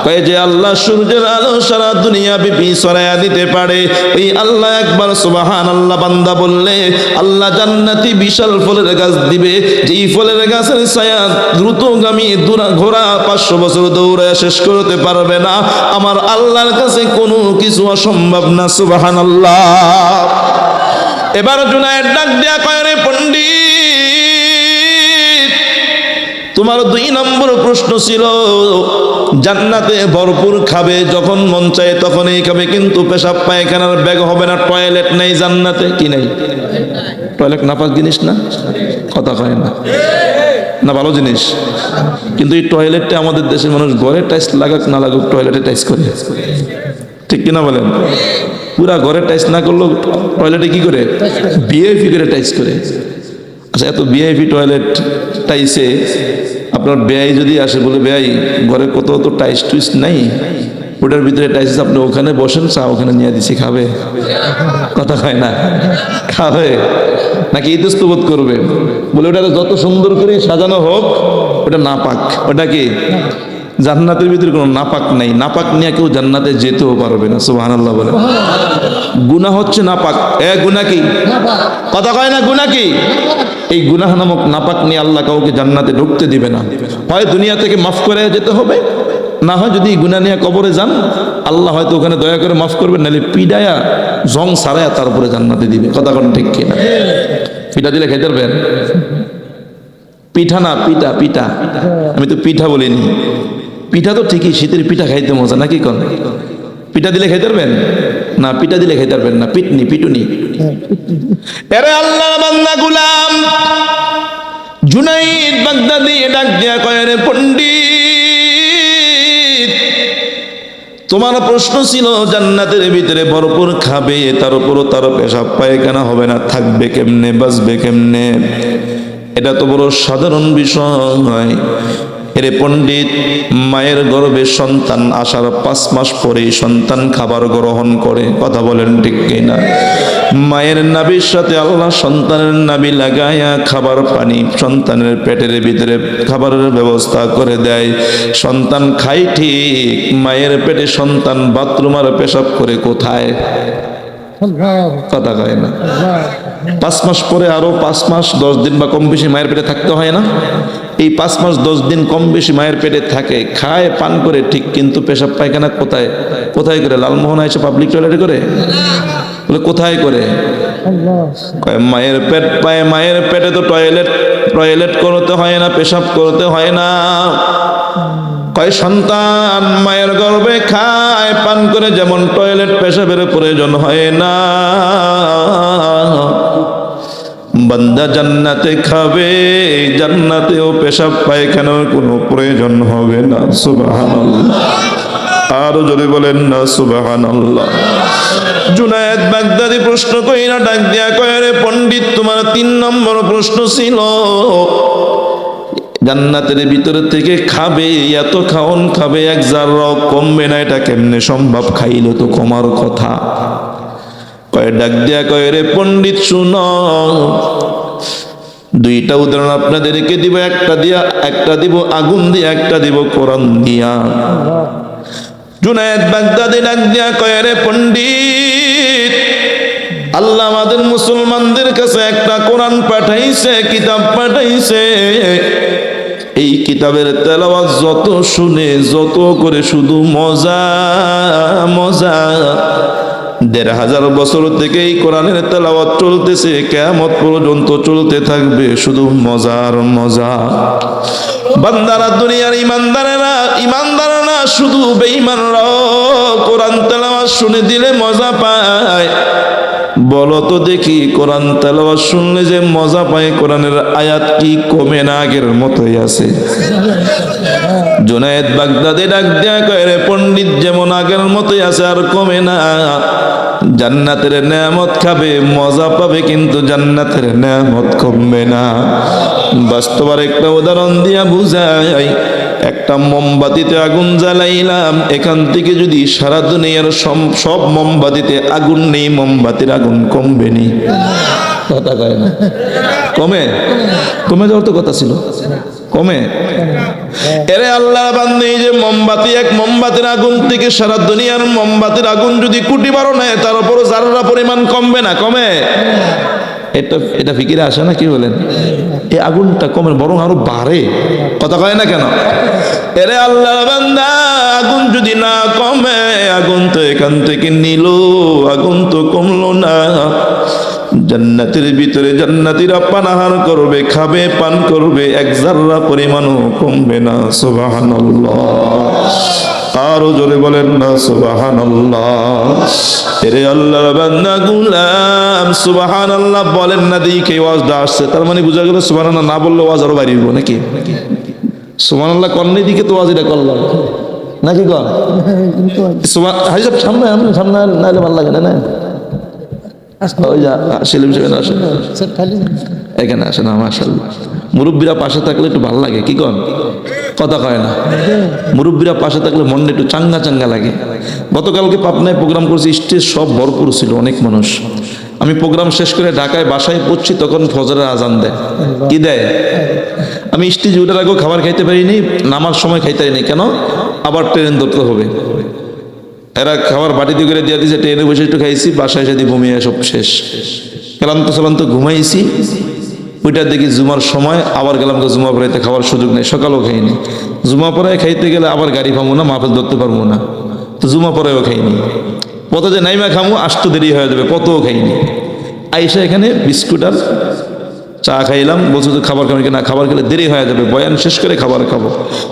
কয় যে আল্লাহ সূর্যের আলো সারা দুনিয়া ব্যাপী ছড়াইয়া দিতে পারে, ওই আল্লাহ একবার সুবহানাল্লাহ বান্দা বললে আল্লাহ জান্নাতি বিশাল ফলের গাছ দিবে, যেই ফলের গাছের ছায়া দ্রুতগামী ঘোড়া 500 বছর দৌড়ায় শেষ করতে পারবে না। আমার আল্লাহর কাছে কোনো কিছু অসম্ভব না। সুবহানাল্লাহ। এবার জুনায়েদ ডাক দেয়া কয়, রে পণ্ডিত, তোমার 2 নম্বর প্রশ্ন ছিল জান্নাতে ভরপুর খাবে, যখন মন চায় তখনই খাবে, কিন্তু পেশাব পায়খানার ব্যাগ হবে না। টয়লেট নেই জান্নাতে। কি নেই? টয়লেট নাপাক জিনিস না? কথা কয় না, না ভালো জিনিস। কিন্তু এই টয়লেটটা আমাদের দেশের মানুষ ঘরে টাইলস লাগাক না লাগুক টয়লেটে টাইলস করে, ঠিক কিনা বলেন? পুরা ঘরে টাইলস না করলেও টয়লেটে কি করে? ভিআইপি করে টাইলস করে। আচ্ছা, এত ভিআইপি টয়লেট টাইসে আপনার বেয়াই যদি আসে, বলে বেয়াই ঘরে কত টাইস টুইস নাই, ওটার ভিতরে টাইস, আপনি ওখানে বসেন, চা ওখানে নিয়ে দিছি, খাবে? কথা হয় না? খাবে নাকি ইতস্তবোধ করবে? বলে ওটা যত সুন্দর করে সাজানো হোক ওটা নাপাক। ওটা কি? জান্নাতের ভিতরে কোনো নাপাক নাই। নাপাক নিয়ে কেউ জান্নাতে যেতেও পারবে না। সুবহানাল্লাহ বলে। গুনাহ হচ্ছে নাপাক। গুনাহ কি? কথা কয় না? গুনাহ কি? এই গুনাহ নামক নাপাক নিয়ে আল্লাহ কাউকে জান্নাতে ঢুকতে দিবে না। হয় দুনিয়া থেকে মাফ করে যেতে হবে, না হয় যদি গুনাহ নিয়ে কবরে যান আল্লাহ হয়তো ওখানে দয়া করে মাফ করবেন, নাহলে পিডায়া জং সারায়া তারপরে জান্নাতে দিবে। কথা কোন ঠিক কিনা? পিঠা দিলে খাইতে পারবেন? পিঠা না, পিঠা। পিঠা, আমি তো পিঠা বলিনি। পিঠা তো ঠিকই, শীতের পিঠা খাইতে মজা, নাকি কোন? পিঠা দিলে খাইতে পারবেন না? পিঠা দিলে খাইতে পারবেন না, পিটনি পিটুনি। এরে আল্লাহর বান্দা গোলাম জুনাইদ বাগদাদি ডাক দিয়া কয়, রে পণ্ডিত, তোমার প্রশ্ন ছিল জান্নাতের ভিতরে ভরপুর খাবে, তার উপরও তার পেশাব পায়খানা হবে না, থাকবে কেমনে, বাঁচবে কেমনে? এটা তো বড় সাধারণ বিষয়। এরে পণ্ডিত, মায়ের গর্ভে সন্তান আসার 5 মাস পরেই সন্তান খাবার গ্রহণ করে। কথা বলেন ঠিক কিনা? মায়ের নাভির সাথে আল্লাহ সন্তানের নাভি লাগায়া খাবার পানি সন্তানের পেটের ভিতরে খাবারের ব্যবস্থা করে দেয়। সন্তান খায় ঠিক, মায়ের পেটে সন্তান বাথরুম আর পেশাব করে কোথায়? কথা কয় না। 5 মাস পরে আরো 5 মাস 10 দিন বা কম বেশি মায়ের পেটে থাকতে হয় না? এই 5 মাস 10 দিন কম বেশি মায়ের পেটে থাকে, খায় পান করে ঠিক, কিন্তু পেশাব পায়খানা কোথায়? কোথায় করে? লালমোহন এসে পাবলিক টয়লেটে করে? বলে কোথায় করে? মায়ের পেট পায়, মায়ের পেটে তো টয়লেট করতে হয় না, পেশাব করতে হয় না। কয় সন্তান মায়ের গর্ভে খায় পান করে, যেমন টয়লেট পেশাবের প্রয়োজন হয় না, বান্দা জান্নাতে খাবে, জান্নাতেও পেশাব পায়খানার কোনো প্রয়োজন হবে না। সুবহানাল্লাহ। আরো যদি বলেন না সুবহানাল্লাহ। জুনায়েদ বাগদাদি প্রশ্ন কইরা ডাক দিয়া কয়, রে পণ্ডিত, তোমার 3 নম্বর প্রশ্ন ছিল জান্নাতের ভিতরে থেকে খাবে, এত খাওন খাবে, 1 জাররাও কমবে না, এটা কেমনে সম্ভব? খাইলে তো কমার কথা। কয় ডাক দিয়া কয়, রে পণ্ডিত শুনো, 2টা উদাহরণ আপনাদেরকে দিব, একটা দিব আগুন দিয়া, একটা দিব কোরআন দিয়া। জুনায়েদ বাগদাদি ডাক দিয়া কয়, রে পণ্ডিত, আল্লাহ আমাদের মুসলমানদের কাছে একটা কোরআন পাঠাইছে, কিতাব পাঠাইছে। এই কিতাবের তেলাওয়াত যত শুনে, যত করে শুধু মজা মজা। 1500 বছর থেকে এই কোরআনের তেলাওয়াত চলতেছে, কিয়ামত পর্যন্ত চলতে থাকবে, শুধু মজার মজা। বান্দারা, দুনিয়ার ইমানদাররা না, শুধু বেঈমানরাও কোরআন তেলাওয়াত শুনে দিলে মজা পায়। বলো তো দেখি, কোরআন তেলাওয়াত শুনলে যে মজা পায়, কোরআনের আয়াত কি কমে না? আগের মতোই আছে। জুনায়েদ বাগদাদি ডাক দেয়া কয়, রে পণ্ডিত, যেমন আগের মতোই আছে, আর কমে না। জান্নাতের নেয়ামত খাবে, মজা পাবে, কিন্তু জান্নাতের নেয়ামত কমবে না। বাস্তবার একটা উদাহরণ দিয়া বুঝাই, একটা মোমবাতিতে আগুন জ্বালাইলাম, এখান থেকে যদি সারা দুনিয়ার সব মোমবাতিতে আগুন নেই, মোমবাতির আগুন কমবে নি? কথা কয় না, কমে? কমে যাওয়ার তো কথা ছিল, কমে? এরে আল্লাহর বান্দা, এই যে মোমবাতি, এক মোমবাতির আগুন থেকে সারা দুনিয়ার মোমবাতির আগুন যদি কোটি বারো নেয়, তার উপর জাররা পরিমাণ কমবে না? কমে? এটা ফিকিরে আসে না? কি বলেন? এই আগুনটা কমে, বরং আরো বাড়ে। কথা কয় না কেন? এরে আল্লাহর বান্দা, আগুন যদি না কমে, আগুন তো এখান থেকে নিল, আগুন তো কমলো না। জান্নাতের ভিতরে জান্নাতীরা পানাহার করবে, খাবে, পান করবে, এক জাররা পরিমাণও কমবে না। সুবহানাল্লাহ, আরো জোরে বলেন না সুবহানাল্লাহ। এরে আল্লাহর বান্দা গুলাম, সুবহানাল্লাহ বলেন না দেখে ওয়াজটা আসছে, তার মানে বুঝা গেল সুবহানাল্লাহ না বললে ওয়াজ আরো বাড়িব নাকি? সুবহানাল্লাহ কর্ণের দিকে তো ওয়াজ এটা করলাম নাকি? কর হাইসাব সামনে, সামনে নাইলে ভালো লাগে না। এখানে আসে না, মাশাআল্লাহ। মুরব্বীরা পাশে থাকলে একটু ভালো লাগে, কি কন? কথা কয় না? মুরব্বীরা পাশে থাকলে মনটা একটু চাঙ্গা চাঙ্গা লাগে। গতকালকে পাবনায় প্রোগ্রাম করছি, স্টেজ সব ভরপুর ছিল, অনেক মানুষ। আমি প্রোগ্রাম শেষ করে ঢাকায় বাসায় পড়ছি, তখন ফজরের আজান দেয়। কি দেয়? আমি স্টেজে উঠার আগেও খাবার খাইতে পারিনি, নামার সময় খাইতে পারিনি। কেন? আবার ট্রেন ধরতে হবে। এরা খাবার বাটিতে করে দিয়ে দিয়েছে, ট্রেনে বসে একটু খাইছি, বাসায় এসে দিয়ে ঘুমিয়ে সব শেষ। ক্লান্ত ঘুমাইছি। ওইটা দেখি জুমার সময় আবার গেলাম, জুমা পড়াইতে খাওয়ার সুযোগ নেই, সকালেও খাইনি। জুমা পড়ায় খাইতে গেলে আবার গাড়ি পাবো না, মাহফিল ধরতে পারবো না, তো জুমা পড়ায়ও খাইনি। পথে যে নাইমা খামো, আসতে দেরি হয়ে যাবে, কতও খাইনি। আইসা এখানে বিস্কুট আর চা খাইলাম, বলছো তো খাবার খাবেন কিনা? খাবার খেলে দেরি হয়ে যাবে, বয়ান শেষ করে খাবার খাবো।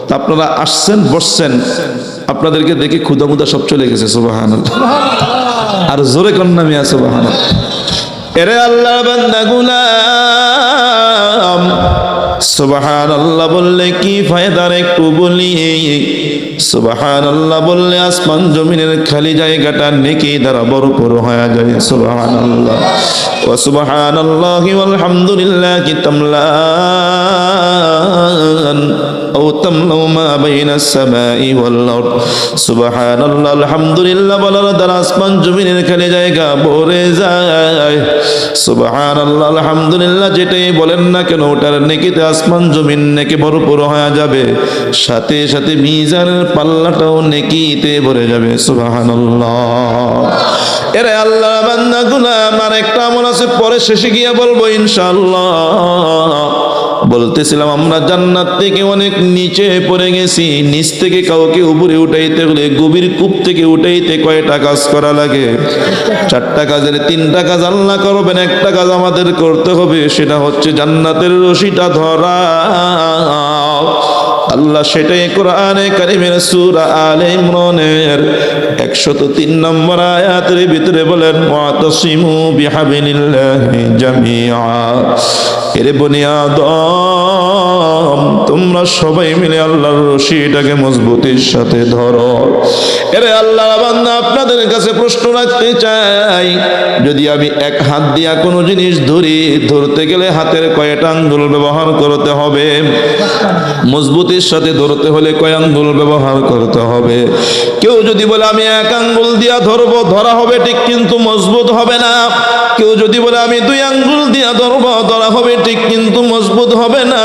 তা আপনারা আসছেন, বসছেন, আপনাদেরকে দেখে ক্ষুধা মুদা সব চলে গেছে। সুবহানাল্লাহ, আর জোরে কন্যা মিয়া সুবহানাল্লাহ। এরে আল্লাহর বান্দা গুলাম, সুবহানাল্লাহ বললে কি ফায়দার একটু বলি। সুবহানাল্লাহ বললে আসমান জমিনের খালি জায়গাটা নেকি দ্বারা ভরপুর হয়ে যায়। সুবহানাল্লাহ ওয়া সুবহানাল্লাহি ওয়াল হামদুলিল্লাহি তামলান আও তামলাউ মা বাইনাস সামাই ওয়াল আরদ। সুবহানাল্লাহ, আলহামদুলিল্লাহ বলার দ্বারা আসমান জমিনের খালি জায়গা ভরে যায়। সুবহানাল্লাহ, আলহামদুলিল্লাহ যেটাই বলেন না কেন, ওটার নেকিতে আসমান জমিন নেকি ভরপুর হয়ে যাবে, সাথে সাথে মিজানের পাল্লাটাও নেকিতে ভরে যাবে। সুবহানাল্লাহ। এরে আল্লাহর বান্দা গুলাম, আর একটা আমল আছে, পরে শেষে গিয়ে বলবো ইনশাআল্লাহ। বলতেছিলাম আমরা জান্নাত থেকে অনেক নিচে পড়ে গেছি। নিচ থেকে কাউকে উপরে উঠাইতে হলে গভীর কূপ থেকে উঠাইতে কয়টা কাজ করা লাগে? 4টা কাজের 3টা কাজ আল্লাহ করবেন, একটা কাজ আমাদের করতে হবে, সেটা হচ্ছে জান্নাতের রশিটা ধরা। আল্লাহ সেটাই কোরআনে কারিমের সূরা আলে ইমরানের 103 নম্বর আয়াতের ভিতরে বলেন, ওয়াতাসিমু বিহাবিলিল্লাহি জামিআ। এরে বনি আদম, তোমরা সবাই মিলে আল্লাহর রশিটাকে মজবুতির সাথে ধরো। এরে আল্লাহর বান্দা, আপনাদের কাছে প্রশ্ন রাখতে চাই, যদি আমি এক হাত দিয়া কোনো জিনিস ধরতে গেলে হাতের কয়টা আঙ্গুল ব্যবহার করতে হবে? মজবুতির সাথে ধরতে হলে কয় আঙ্গুল ব্যবহার করতে হবে? কেউ যদি বলে আমি এক আঙ্গুল দিয়া ধরবো, ধরা হবে ঠিক, কিন্তু মজবুত হবে না। কেউ যদি বলে আমি 2 আঙ্গুল দিয়া ধরবো, ধরা হবে ঠিক, কিন্তু মজবুত হবে না।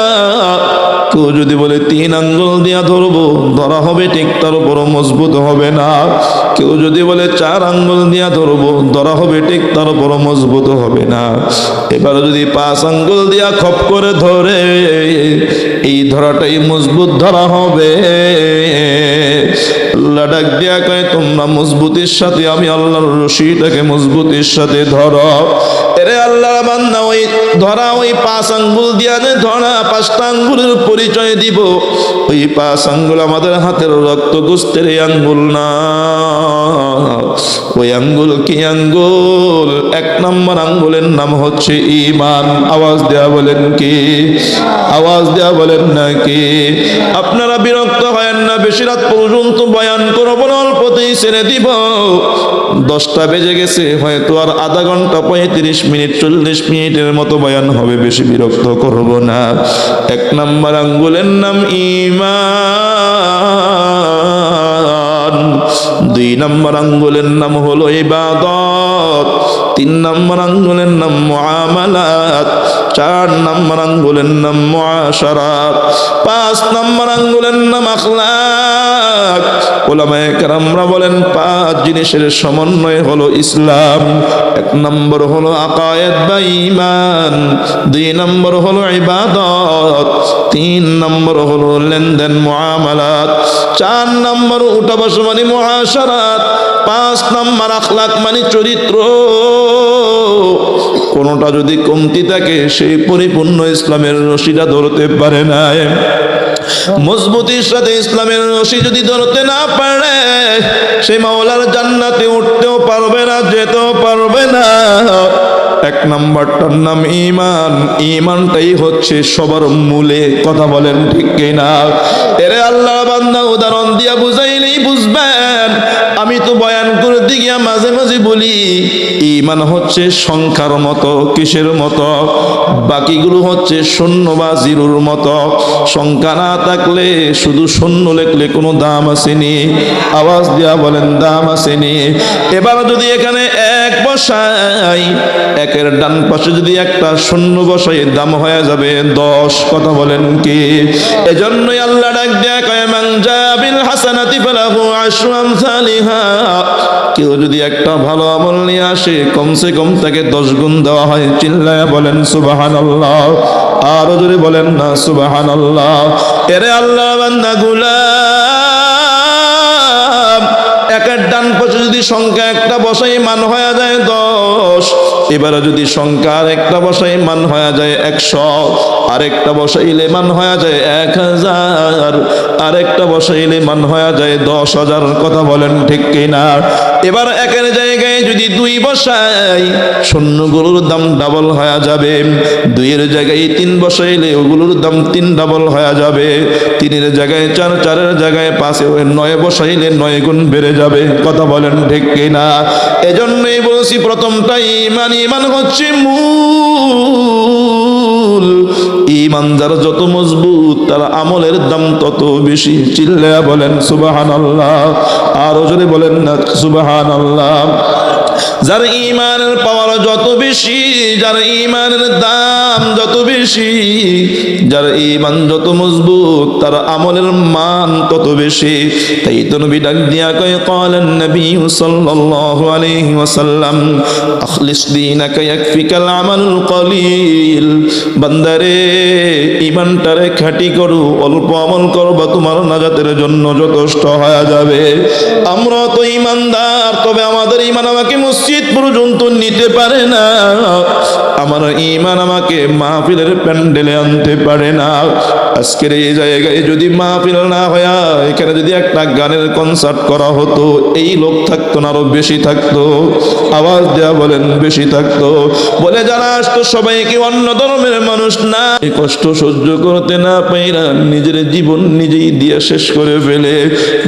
কেউ যদি বলে 3 আঙ্গুল দিয়া ধরবো, ধরা হবে ঠিক, তার উপরও মজবুত হবে না। কেউ যদি বলে 4 আঙ্গুল দিয়া ধরবো, ধরা হবে ঠিক, তার উপরও মজবুত হবে না। এবার যদি 5 আঙ্গুল দিয়া খপ করে ধরে, এই ধরাটাই মজবুত ধরা হবে। আল্লাহ ডাক দিয়া কয়, তোমরা মজবুতির সাথে আমি আল্লাহর রশিটাকে মজবুতির সাথে ধরো। এরে আল্লাহর বান্দা, ওই ধরা, ওই 5 আঙ্গুল দিয়া ধরা, 5টা আঙ্গুলের পরিচয় দিব। ওই 5 আঙ্গুল আমাদের হাতের রক্ত গোস্তের আঙ্গুল না। ওই আঙ্গুল কি আঙ্গুল? 1 নম্বর আঙ্গুলের নাম হচ্ছে ঈমান। আওয়াজ দেয়া বলেন কি? আওয়াজ দেয়া বলেন নাকি? আপনারা বিরক্ত হয় না, বেশি রাত পর্যন্ত বয়ান করবো না, অল্পতেই ছেড়ে দিব। 10টা বেজে গেছে, হয়তো আর আধা ঘন্টা 35 মিনিট 40 মিনিটের মতো বয়ান হবে, বেশি বিরক্ত করব না। 1 নম্বর আঙ্গুলের নাম ঈমান, 2 নম্বর আঙ্গুলের নাম হলো ইবাদত, 3 নম্বর আঙ্গুলের নাম মুআমালাত, 4 নম্বর আঙ্গুলের নাম মুআশারাত, 5 নম্বর আঙ্গুলের নাম আখলাক। উলামায়ে কেরামরা বলেন 5 জিনিসের সমন্বয় হলো ইসলাম। 1 নম্বর হলো আকায়েদ বা ঈমান, 2 নম্বর হলো ইবাদত, 3 নম্বর হলো লেনদেন মুআমালাত, 4 নম্বর উঠা বসা মানে মুআশারাত, 5 নম্বর আখলাক মানে চরিত্র। কোনটা যদি কমতি থাকে সেই পরিপূর্ণ ইসলামের রশিটা ধরতে পারে না। মজবুতির সাথে ইসলামের রশি যদি ধরতে না পারে, সেই মাওলার জান্নাতে উঠতেও পারবে না, যেতেও পারবে না। 1 নম্বরটার নাম ঈমান, ঈমানটাই হচ্ছে সবার মূলে। কথা বলেন ঠিক কিনা? এরে আল্লাহ বান্দা উদাহরণ দিয়া বুঝাইলেই বুঝবেন। আমি তো বয়ান করতে গিয়া মাঝে মাঝে বলি ঈমান হচ্ছে সংখ্যার মতো। কিসের মতো? বাকিগুলো হচ্ছে শূন্য বা জিরোর মতো। সংখ্যা না থাকলে, শুধু শূন্য লিখলে কোনো দাম আসেনি। আওয়াজ দিয়া বলেন দাম আসেনি। এবার যদি এখানে 1 বসাই, 1-এর ডান পাশে যদি একটা শূন্য বসাই, দাম হয়ে যাবে 10। কথা বলেন কি? এজন্যই আল্লাহ ডাক দেয়া কয় মান জাবিল হাসানাতি ফালাহু আশরু আমসালিহা। কেউ যদি একটা ভালো আমল নিয়ে আসে, কমসে কম তাকে 10 গুণ দেওয়া হয়। চিল্লায়া বলেন সুবহানাল্লাহ। আরো জোরে বলেন না সুবহানাল্লাহ। এরে আল্লাহ বান্দা গোলাম, 1-এর ডান পাশে যদি সংখ্যা একটা বসাই, মান হয়ে যায় 10। এবারে যদি সংখ্যা আরেকটা বসাই, মান হয়ে যায় 100। আরেকটা বসাইলে মান হয়ে যায় 1000। আরেকটা বসাইলে মান হয়ে যায় 10,000। কথা বলেন ঠিক কিনা? এবার 1-এর জায়গায় যদি 2 বসাই, শূন্যগুলোর দাম ডাবল হয়ে যাবে। 2-এর জায়গায় 3 বসাইলে ওগুলোর দাম 3 ডাবল হয়ে যাবে। 3-এর জায়গায় 4, 4-এর জায়গায় 5, 9 বসাইলে 9 গুণ বেড়ে যাবে। কথা বলেন ঠিক কিনা? এজন্যই বলছি প্রথমটা ঈমান। ঈমান হচ্ছে মূল। ঈমানদার যত মজবুত, তার আমলের দাম তত বেশি। চিল্লায়া বলেন সুবহানাল্লাহ। আরো জোরে বলেন না সুবহানাল্লাহ। যার ঈমানের পাওয়ার যত বেশি, যার ঈমানের দাম যত বেশি, যার ঈমান যত মজবুত, তার আমলের মান তত বেশি। তাই তো নবী ডাক দিয়া কয় ক্বালান নবী সাল্লাল্লাহু আলাইহি ওয়াসাল্লাম আখলিস দীনাকা ইয়াকফিকাল আমালুল কলিল। বান্দারে, ঈমানটারে খাঁটি করো, অল্প আমল করবা, তোমার নাজাতের জন্য যথেষ্ট হয়ে যাবে। আমরা তো ঈমানদার, তবে আমাদের ঈমান আমাকে মসজিদ পর্যন্ত নিতে পারে না। আমার ঈমান আমাকে মাহফিলের প্যান্ডেলে আনতে পারে না। আজকের এই জায়গায় যদি মাহফিল না হয়, এখানে যদি একটা গানের কনসার্ট করা হতো, এই লোক থাকতো না, আরো বেশি থাকতো। আওয়াজ দেয়া বলেন বেশি থাকতো। বলে যারা আসতো সবাইকে অন্য ধর্মের মানুষ না, এই কষ্ট সহ্য করতে না পাইরা নিজের জীবন নিজেই দিয়ে শেষ করে ফেলে।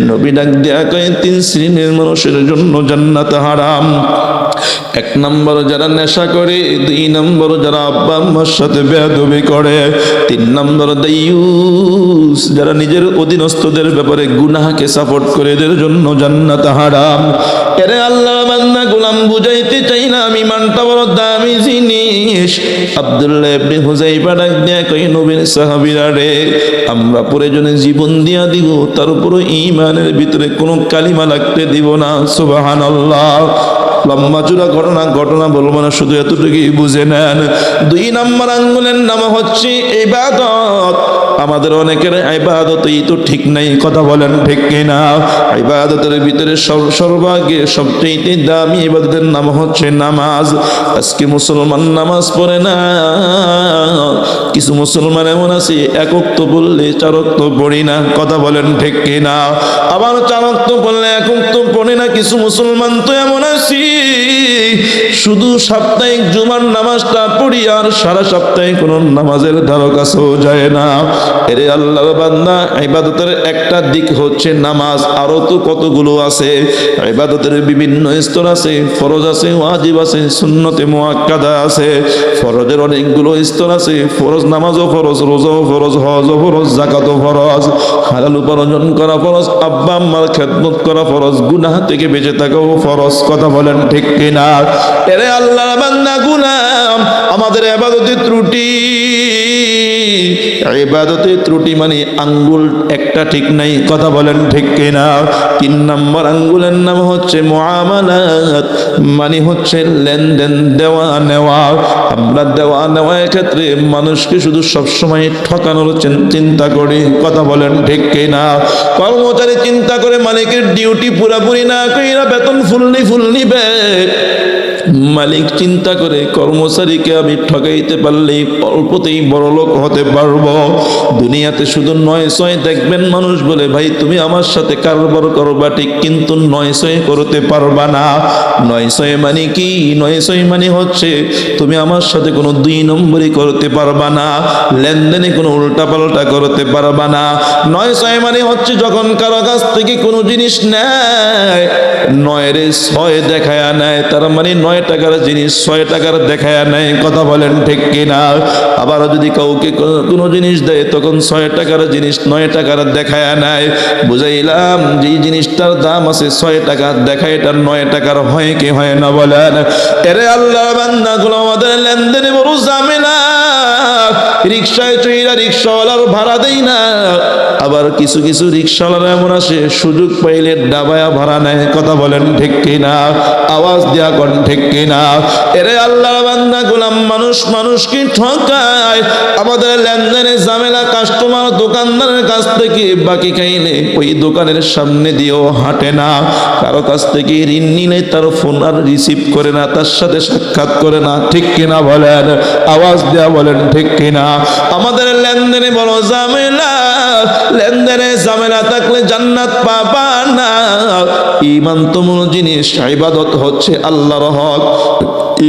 নবী ডাক দেয়া কয় 3 শ্রেণীর মানুষের জন্য জান্নাত হারাম। 1 নম্বর যারা নেশা করে, 2 নম্বর যারা আব্বা আম্মার সাথে বেয়াদবি করে, 3 নম্বর দাইয়ুস, যারা নিজের অধীনস্থদের ব্যাপারে গুনাহকে সাপোর্ট করে, এদের জন্য জান্নাত হারাম। এরে আল্লাহ বান্দা গোলাম, বুঝাইতে চাইলাম ঈমানটা বড় দামি জিনিস। আব্দুল্লাহ ইবনে হুযাইফা ডাক দেয়া কই নবীর সাহাবীরা রে, আমরা প্রয়োজনে জীবন দিয়া দিব, তার উপর ঈমানের ভিতরে কোনো কালিমা লাগতে দিব না। সুবহানাল্লাহ। লম্বা চূড়া ঘটনা বলবো না, শুধু এতটুকুই বুঝে নেন। 2 নম্বর আঙ্গুলের নাম হচ্ছে ইবাদত। আমাদের অনেকের ইবাদতই তো ঠিক নাই। কথা বলেন ঠিক কিনা? ইবাদতের ভিতরে সর্বাগে সবচেয়ে দামি ইবাদতের নাম হচ্ছে নামাজ। আজকে মুসলমান নামাজ পড়ে না, কিছু মুসলমান এমন আছে এক ওয়াক্ত পড়লে 4 ওয়াক্ত পড়ি না, কথা বলেন ঠিক কিনা? আবার 4 ওয়াক্ত পড়লে এক ওয়াক্ত পড়ি না। কিছু মুসলমান তো এমন আছি শুধু সাপ্তাহিক জুমার নামাজটা পড়ি আর সারা সপ্তাহে কোনো নামাজের ধারো কাছেও যায় না। এরে আল্লাহর বান্দা, ইবাদতের একটা দিক হচ্ছে নামাজ, আরো তো কতগুলো আছে। ইবাদতের বিভিন্ন স্তর আছে, ফরজ আছে, ওয়াজিব আছে, সুন্নতে মুআক্কাদা আছে। ফরজের অনেকগুলো স্তর আছে। ফরজ নামাজও ফরজ, রোজাও ফরজ, হজও ফরজ, যাকাতও ফরজ, হালাল উপার্জন করা ফরজ, আব্বা আম্মার খেদমত করা ফরজ, গুনাহ থেকে বেঁচে থাকাও ফরজ, কথা বলেন ঠিক কিনা? এরে আল্লাহর বান্দা, গুনাহ আমাদের ইবাদতের ত্রুটি। ইবাদতের ত্রুটি মানে আঙ্গুল একটা ঠিক নাই, কথা বলেন ঠিক কিনা? 3 নম্বর আঙ্গুলের নাম হচ্ছে মুআমালাত, মানে হচ্ছে লেনদেন, দেওয়া নেওয়া। আমরা দেওয়া নেওয়ার ক্ষেত্রে মানুষকে শুধু সবসময় ঠকানোর চিন্তা করি, কথা বলেন ঠিক কিনা? কর্মচারী চিন্তা করে মালিকের ডিউটি পুরাপুরি না কইরা বেতন ফুল নিবে। মালিক চিন্তা করে কর্মচারীকে আমি ঠকাইতে পারলেই অল্পতেই বড় লোক হতে পারবো। দুনিয়াতে শুধু 9-6 দেখবেন মানুষ বলে, ভাই তুমি আমার সাথে কারবার করবা ঠিক, কিন্তু 9-6 করতে পারবা না। 9-6 মানে কি? 9-6 মানে হচ্ছে তুমি আমার সাথে কোনো 2 নম্বরই করতে পারবা না, লেনদেনে কোনো উল্টাপাল্টা করতে পারবা না। 9-6 মানে হচ্ছে যখন কারো কাছ থেকে কোনো জিনিস নেয়, 9-6 দেখায়া নেয়, তার মানে 9 টাকার জিনিস 6 টাকার দেখায়া নেয়, কথা বলেন ঠিক কিনা? আবার যদি কাউকে কোনো জিনিস দেয় তখন 6 টাকার জিনিস 9 টাকার দেখায়া নেয়। বুঝাইলাম যে জিনিসটার দাম আছে 6 টাকা, দেখায় এটা 9 টাকার, হয় কি হয় না বলেন? এরে আল্লাহর বান্দাগুলো, আমাদের লেনদেনে বড় ঝামেলা। রিকশায় চইরা রিকশাওয়ালার ভাড়া দেই না। আবার কিছু কিছু রিকশাওয়ালারা এমন আসে সুযোগ পাইলে ডাবায়া ভাড়া নেয়, কথা বলেন ঠিক কিনা? আওয়াজ দিয়া কোন ঠিক কিনা? এরে আল্লাহর বান্দা, গোলাম মানুষ মানুষকে ঠকায়। আমাদের লেনদেনে ঝামেলা। কাস্টমার দোকানদারের কাছ থেকে বাকি খাইলে ওই দোকানের সামনে দিয়েও হাঁটে না। কারো কাছ থেকে ঋণ নিলে তার ফোন আর রিসিভ করে না, তার সাথে সাক্ষাৎ করে না, ঠিক কিনা বলেন? আওয়াজ দেয়া বলেন ঠিক কিনা? আমাদের লেনদেনে বড় ঝামেলা। লেনদেনে ঝামেলা থাকলে জান্নাত পাবা না। ঈমান তো মূল জিনিস, ইবাদত হচ্ছে আল্লাহর হক।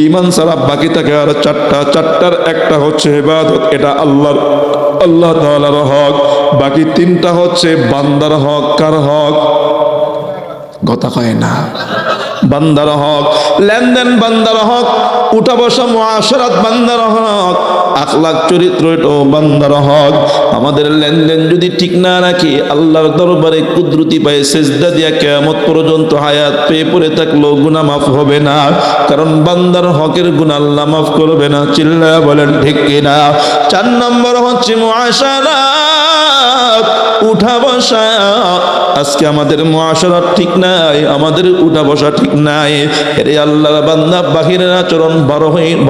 ঈমান ছাড়া বাকি থাকে আর 4টার একটা হচ্ছে ইবাদত, এটা আল্লাহ তাআলার হক। বাকি 3টা হচ্ছে বান্দার হক। কার হক? কথা কয় না। বান্দার হক। লেনদেন বান্দার হক, উঠা বসা মুআশারাত বান্দার হক, আখলাক চরিত্র এটাও বান্দার হক। আমাদের লেনদেন যদি ঠিক না রাখি, আল্লাহর দরবারে কুদরতি পায়ে সেজদা দিয়া কিয়ামত পর্যন্ত হায়াত পেয়ে পড়ে থাকলেও গুনাহ মাফ হবে না, কারণ বান্দার হকের গুনাহ আল্লাহ মাফ করবে না। চিল্লায়া বলেন ঠিক কিনা? 4 নম্বর হচ্ছে মুআশারাত, উঠা বসা। আজকে আমাদের মুআশারাত ঠিক নাই, আমাদের উঠা বসা ঠিক নাই। এরে আল্লাহর বান্দা, বাহিরের আচরণ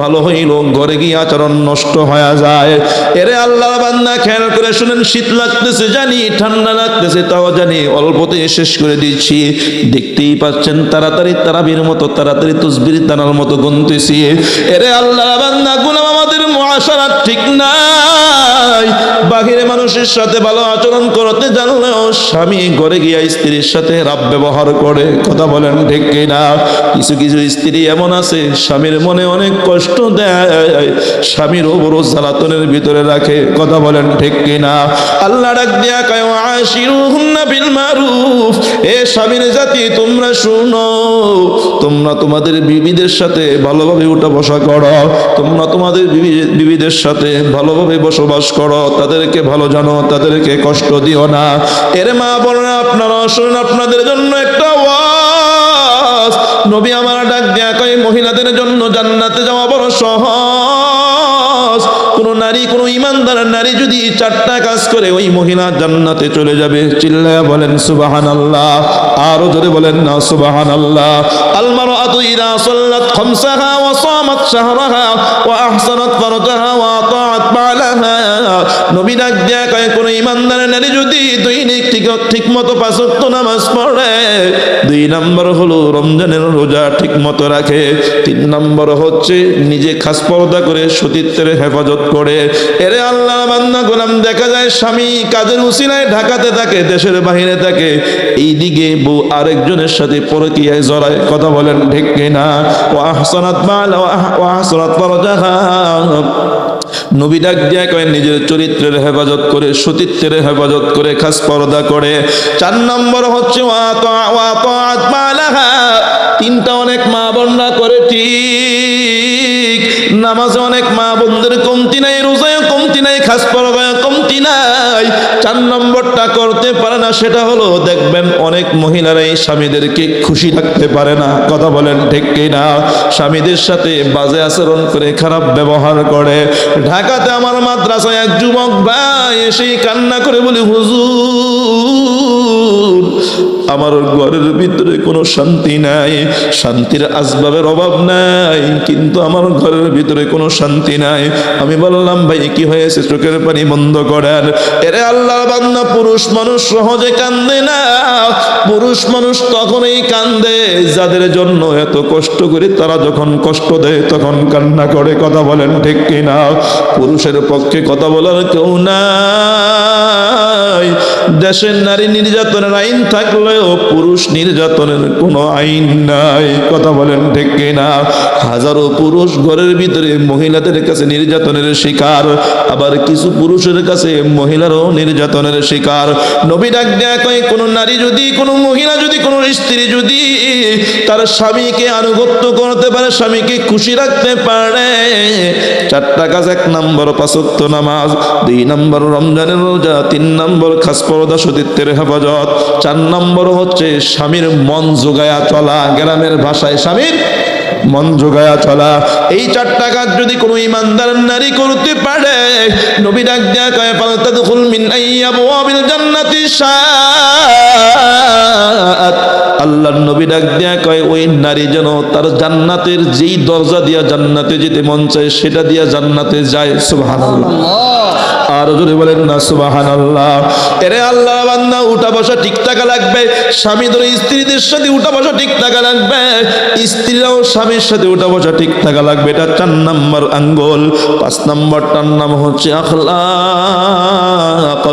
ভালো হইল, ঘরে গিয়ে আচরণ নষ্ট হয়ে যায়। এরে আল্লাহর বান্দা, খেয়াল করে শুনেন। শীত লাগতেছে জানি, ঠান্ডা লাগতেছে তাও জানি, অল্পতে শেষ করে দিচ্ছি। দেখতেই পাচ্ছেন তাড়াতাড়ি তারাবির মতো, তাড়াতাড়ি তাসবিহ টানার মতো গুনতেছি। এরে আল্লাহর বান্দা, গুনাহ আমাদের মুআশারাত ঠিক নাই। বাহিরে মানুষের সাথে ভালো আচরণ করতে জানলেও স্বামী ঘরে গিয়া স্ত্রীর সাথে রাব ব্যবহার করে, কথা বলেন ঠিক কিনা? কিছু কিছু স্ত্রী এমন আছে স্বামীর মনে অনেক কষ্ট দেয়, স্বামীর বড় জ্বালাতনের ভিতরে রাখে, কথা বলেন ঠিক কিনা? আল্লাহ ডাক দিয়া কয়, আশিরুহুন্না বিল মারুফ। এ স্বামীর জাতি, তোমরা শুনো, তোমরা তোমাদের বিবিদের সাথে ভালোভাবে উঠা বসা করো, তোমরা তোমাদের বিবিদের সাথে ভালোভাবে বসবাস করো, তাদেরকে ভালো জানো, তাদেরকে কষ্ট দিও না। এর মা বলেন, আপনারা শুনুন, আপনাদের জন্য একটা ওয়াজ। নবী আমার ডাক দেয়া কয়, মহিলাদের জন্য জান্নাতে যাওয়া বড় সহজ। কোন নারী, কোন ইমানদার নারী যদি 4টা কাজ করে, ওই মহিলা জান্নাতে চলে যাবে। চিল্লায়া বলেন সুবহানাল্লাহ। আরো জোরে বলেন না সুবহানাল্লাহ। আল মারআতু ইযা সাল্লাত খামসাহা ওয়া সামাত শাহরাহা ওয়া আহসানাত ফারজাহা ওয়া আতাআত বালাহা নবী ডাক দিয়া কয় কোন ইমানদার নারী যদি দৈনিক ঠিক মতো 5 ওয়াক্ত নামাজ পড়ে, 2 নম্বর হলো রমজানের রোজা ঠিক মতো রাখে, 3 নম্বর হচ্ছে নিজে খাস পর্দা করে সতীত্বের হেফাজত করে। এরে আল্লাহর বান্দা গোলাম, দেখা যায় স্বামী কাজের উসিলায় ঢাকাতে থাকে, দেশের বাইরে থাকে, এইদিকে বউ আরেকজনের সাথে পরকীয়ায় জড়ায়। কথা বলেন ঠিক কিনা? ওয়া আহসানাত মালা ওয়া আহসানাত ফারজাহা। নবী ডাক দিয়া কয় নিজের চরিত্রের হেফাজত করে, সতীত্বের হেফাজত করে, খাস পর্দা করে। 4 নম্বর হচ্ছে ওয়া তাআত মালাহা। 3টা অনেক মা বোনরা করে ঠিক, নামাজে অনেক মা বোনদের কমতি নাই, রোজায় কমতি নাই, খাস পর্দায় কমতি নাই। 4 নম্বরটা করতে পারে না, সেটা হলো দেখবেন অনেক মহিলারাই স্বামীদেরকে খুশি রাখতে পারে না। কথা বলেন ঠিক কিনা? স্বামীদের সাথে বাজে আচরণ করে, খারাপ ব্যবহার করে। ঢাকাতে আমার মাদ্রাসায় এক যুবক ভাই এসে কান্না করে বলে, হুজুর আমার ঘরের ভিতরে কোনো শান্তি নাই, শান্তির আসবাবের অভাব নাই, কিন্তু আমার ঘরের ভিতরে কোনো শান্তি নাই। আমি বললাম ভাই কি হয়েছে? চোখের পানি বন্ধ করেন। এরে আল্লাহর বান্দা, পুরুষ মানুষ সহজে কান্দে না। পুরুষ মানুষ তখনই কান্দে যাদের জন্য এত কষ্ট করে, তারা যখন কষ্ট দেয় তখন কান্না করে। কথা বলেন ঠিক কিনা? পুরুষের পক্ষে কথা বলার কেউ নাই। দেশের নারী নির্যাতনের আইন থাকলেও পুরুষ নির্যাতনের কোনো আইন নাই। কথা বলেন ঠিক কিনা? হাজারো পুরুষ ঘরের ভিতরে মহিলাদের কাছে নির্যাতনের শিকার, আবার কিছু পুরুষের কাছে মহিলারও নির্যাতনের শিকার। নবী ডাক দেয়া কয় কোন নারী যদি, কোন মহিলা যদি, কোন স্ত্রী যদি তার স্বামীকে আনুগত্য করতে পারে, স্বামীকে খুশি রাখতে পারে, 4টা কাজ। 1 নম্বর 5 ওয়াক্ত নামাজ, 2 নম্বর রমজানের রোজা, 3 নম্বর খাস পর্দা সতীত্বের হেফাজত, 4 নম্বর হচ্ছে স্বামীর মন জোগায়া চলা। গ্রামের ভাষায় স্বামীর মন জোগায়া চলা। এই 4টা কাজ যদি কোনো ইমানদার নারী করতে পারে, নবী ডাক দেয়া কয় ফালতাদখুল মিন আইয়াবওয়াবিল জান্নাতি শাআত। আল্লাহর নবী ডাক দেয়া কয় ওই নারী যেন তার জান্নাতের যেই দরজা দিয়া জান্নাতে যেতে মন চায় সেটা দিয়া জান্নাতে যায়। সুবহানাল্লাহ। আর যদি বলেন না সুবহানাল্লাহ। এরে আল্লাহ বান্দা, উঠা বসা ঠিক থাকা লাগবে। স্বামী ধরে স্ত্রীদের সাথে উঠা বসা ঠিক থাকা লাগবে, স্ত্রীরাও স্বামীর সাথে উঠা বসা ঠিক থাকা লাগবে। এটা 4 নম্বর আঙ্গুল। 5 নম্বরটার নাম হচ্ছে আখলাক।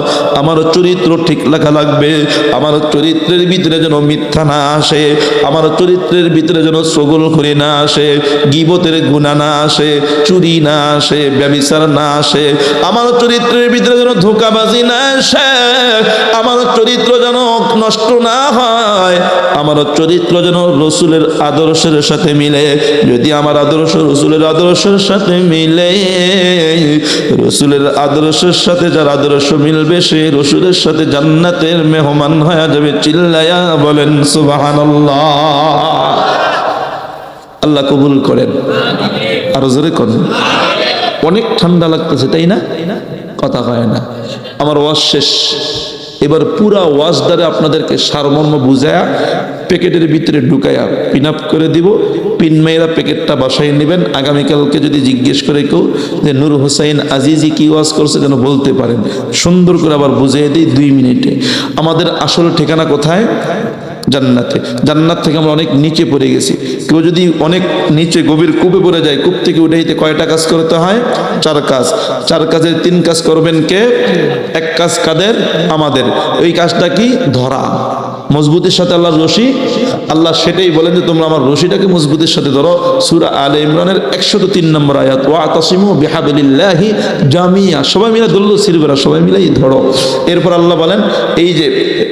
আমার চরিত্র ঠিক রাখা লাগবে। আমার চরিত্রের ভিতরে যেন মিথ্যা না আসে, আমার চরিত্রের ভিতরে যেন চগলখড়ি না আসে, গীবতের গুনাহ না আসে, চুরি না আসে, ব্যভিচার না আসে। আমার চরিত্রের ভিতরে যেন ধোঁকাবাজি না আসে, আমার চরিত্র যেন নষ্ট না হয়, আমার চরিত্র যেন রসুলের আদর্শের সাথে মিলে। যদি আমার আদর্শ রসুলের আদর্শের সাথে মিলে, রসুলের আদর্শের সাথে যার আদর্শ মিলবে সে রসুলের সাথে জান্নাতের মেহমান হয়ে যাবে। চিল্লায়া বলেন সুবহানাল্লাহ। আল্লাহ কবুল করেন। আরো জোরে করেন। অনেক ঠান্ডা লাগতেছে তাই না? কথা হয় না। আমার ওয়াজ শেষ, এবার পুরা ওয়াজ দ্বারা আপনাদেরকে সারমর্ম বুঝায়া প্যাকেটের ভিতরে ঢুকায়া পিন আপ করে দিব। পিন মেয়েরা প্যাকেটটা বাসায় নেবেন। আগামীকালকে যদি জিজ্ঞেস করে কেউ যে নূর হোসাইন আজিজি কি ওয়াজ করছে যেন বলতে পারেন, সুন্দর করে আবার বুঝিয়ে দিই 2 মিনিটে। আমাদের আসল ঠিকানা কোথায়? জান্নাতে। জান্নাত থেকে আমরা অনেক নিচে পড়ে গেছি। কেউ যদি অনেক নিচে গভীর কূপে পড়ে যায়, কূপ থেকে উঠাইতে কয়টা কাজ করতে হয়? 4 কাজ। 4 কাজের 3 কাজ করবেন কে? 1 কাজ কাদের? আমাদের। ওই কাজটা কি? ধরা। মজবুতের সাথে আল্লাহর রশি। আল্লাহ সেটাই বলেন যে তোমরা আমার রশিটাকে মজবুতের সাথে ধরো। সূরা আলে ইমরানের 103 নম্বর আয়াত, ওয়াতাসিমু বিহাবলিল্লাহি জামিয়া। সবাই মিলে ধরলো সিরবেরা, সবাই মিলেই ধরো। এরপর আল্লাহ বলেন, এই যে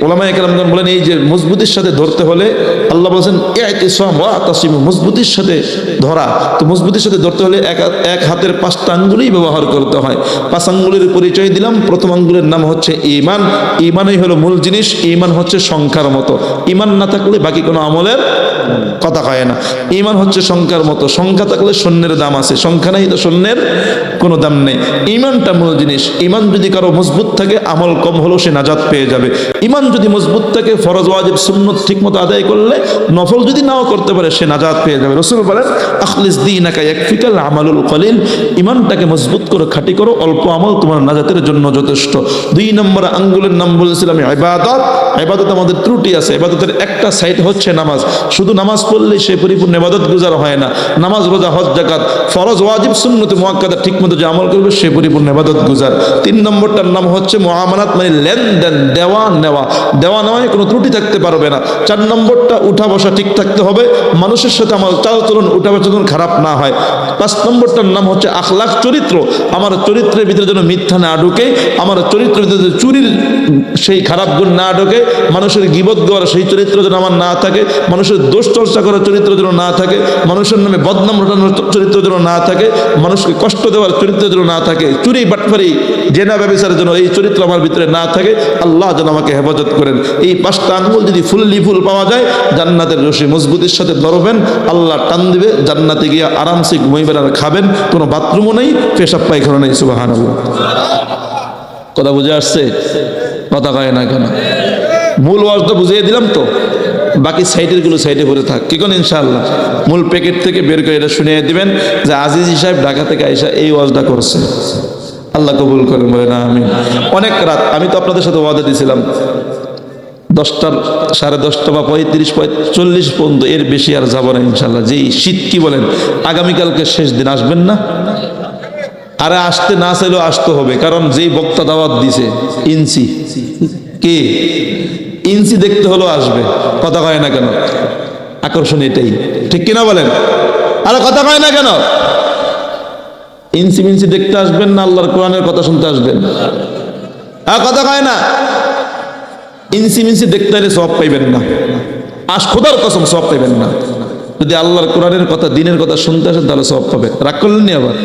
ওলামায়ে কেরামগণ বলেন এই যে মজবুতের সাথে ধরতে হলে আল্লাহ বলেন ইতিসাম ওয়াতাসিমু, মজবুতের সাথে ধরা। তো মজবুতের সাথে ধরতে হলে এক হাতের 5টা আঙ্গুলই ব্যবহার করতে হয়। 5 আঙ্গুলের পরিচয় দিলাম। প্রথম আঙ্গুলের নাম হচ্ছে ঈমান। ঈমানই হলো মূল জিনিস। ঈমান হচ্ছে সংখ্যার পতাকার মতো। ঈমান না থাকলে বাকি কোনো আমলের কথা কয় না। ঈমান হচ্ছে সংখ্যার মতো, সংখ্যা থাকলে সৈন্যের দাম আছে, সংখ্যা নাই তো সৈন্যের কোনো দাম নেই। ঈমানটা মূল জিনিস। ঈমান যদি কারো মজবুত থাকে, আমল কম হলেও সে নাজাত পেয়ে যাবে। ঈমান যদি মজবুত থাকে, ফরজ ওয়াজিব সুন্নত ঠিকমতো আদায় করলে, নফল যদি নাও করতে পারে, সে নাজাত পেয়ে যাবে। রাসূল বলেন, আখলিস দীনাকা ইয়াকফিকাল আমালুল কলিল। ঈমানটাকে মজবুত করো, খাঁটি করো, অল্প আমল তোমার নাজাতের জন্য যথেষ্ট। 2 নম্বর আঙ্গুলের নাম বলেছিলাম ইবাদত। ইবাদত আমাদের ত্রুটি আছে। ইবাদতের একটা সাইড হচ্ছে নামাজ। শুধু নামাজ পড়লে সে পরিপূর্ণ ইবাদত গুজার হয় না। নামাজ, রোজা, হজ, যাকাত, ফরজ ওয়াজিব সুন্নত মুআক্কাদা ঠিকমতো যে আমল করবে সে পরিপূর্ণ ইবাদত গুজার। 3 নম্বরটার নাম হচ্ছে মুআমালাত, মানে লেনদেন, দেওয়া নেওয়া। দেওয়া নেওয়ায় কোনো ত্রুটি থাকতে পারবে না। 4 নম্বরটা উঠা বসা ঠিক থাকতে হবে, মানুষের সাথে আমার চালচলন, উঠা বসা যেন খারাপ না হয়। 5 নম্বরটার নাম হচ্ছে আখলাক, চরিত্র। আমার চরিত্রের ভিতরে যেন মিথ্যা না ঢোকে, আমার চরিত্রের ভিতরে চুরির সেই খারাপ গুণ না ঢোকে, মানুষের গীবত দেওয়ার সেই চরিত্র যেন আমার না থাকে, মানুষের দোষ চর্চা করার চরিত্র যেন না থাকে, মানুষের নামে বদনাম রটানোর চরিত্র যেন না থাকে, মানুষকে কষ্ট দেওয়ার চরিত্র যেন না থাকে, চুরি বাটফারি জেনা ব্যবসার যেন এই চরিত্র আমার ভিতরে না থাকে। আল্লাহ যেন আমাকে হেফাজত করেন। এই 5টা আঙ্গুল যদি ফুল পাওয়া যায়, জান্নাতের রশি মজবুতির সাথে ধরবেন, আল্লাহ টান দিবে, জান্নাতে গিয়ে আরামসে ঘুমাইবেন আর খাবেন। কোনো বাথরুমও নেই, পেশাব পায়খানা নেই। সুবহানাল্লাহ। কথা বুঝে আসছে? কথা কয় না কেন? মূল ওয়াজটা বুঝিয়ে দিলাম তো, বাকি সাইডের গুলো সাইডে ভরে থাক। কি কোন ইনশাআল্লাহ মূল প্যাকেট থেকে বের করে এটা শুনিয়ে দিবেন যে আজিজি সাহেব ঢাকা থেকে আইসা এই ওয়াজটা করছে। আল্লাহ কবুল করেন, বলে না আমি। অনেক রাত আমি তো আপনাদের সাথে ওয়াদা দিয়েছিলাম 10টার 10:30 বা 35-40 পর্যন্ত, এর বেশি আর যাব না ইনশাআল্লাহ। যেই শীত, কি বলেন? আগামীকালকে শেষ দিন, আসবেন না? আরে আসতে না চাইলেও আসতে হবে, কারণ যেই বক্তা দাওয়াত দিছে ইঞ্চি, কি ইঞ্চি দেখতে হলেও আসবে। কথা কয় না কেন? আকর্ষণ এটাই, ঠিক কিনা বলেন? আরে কথা কয় না কেন? ইঞ্চি মিঞ্চি দেখতে আসবেন না, আল্লাহর কোরআনের কথা শুনতে আসবেন? আর কথা কয় না? ইঞ্চি মিঞ্চি দেখতে হলে সওয়াব পাইবেন না, খোদার কসম সওয়াব পাইবেন না। যদি আল্লাহর কোরআনের কথা, দিনের কথা শুনতে আসেন তাহলে সওয়াব পাবে। রাগ করলেন নি আবার?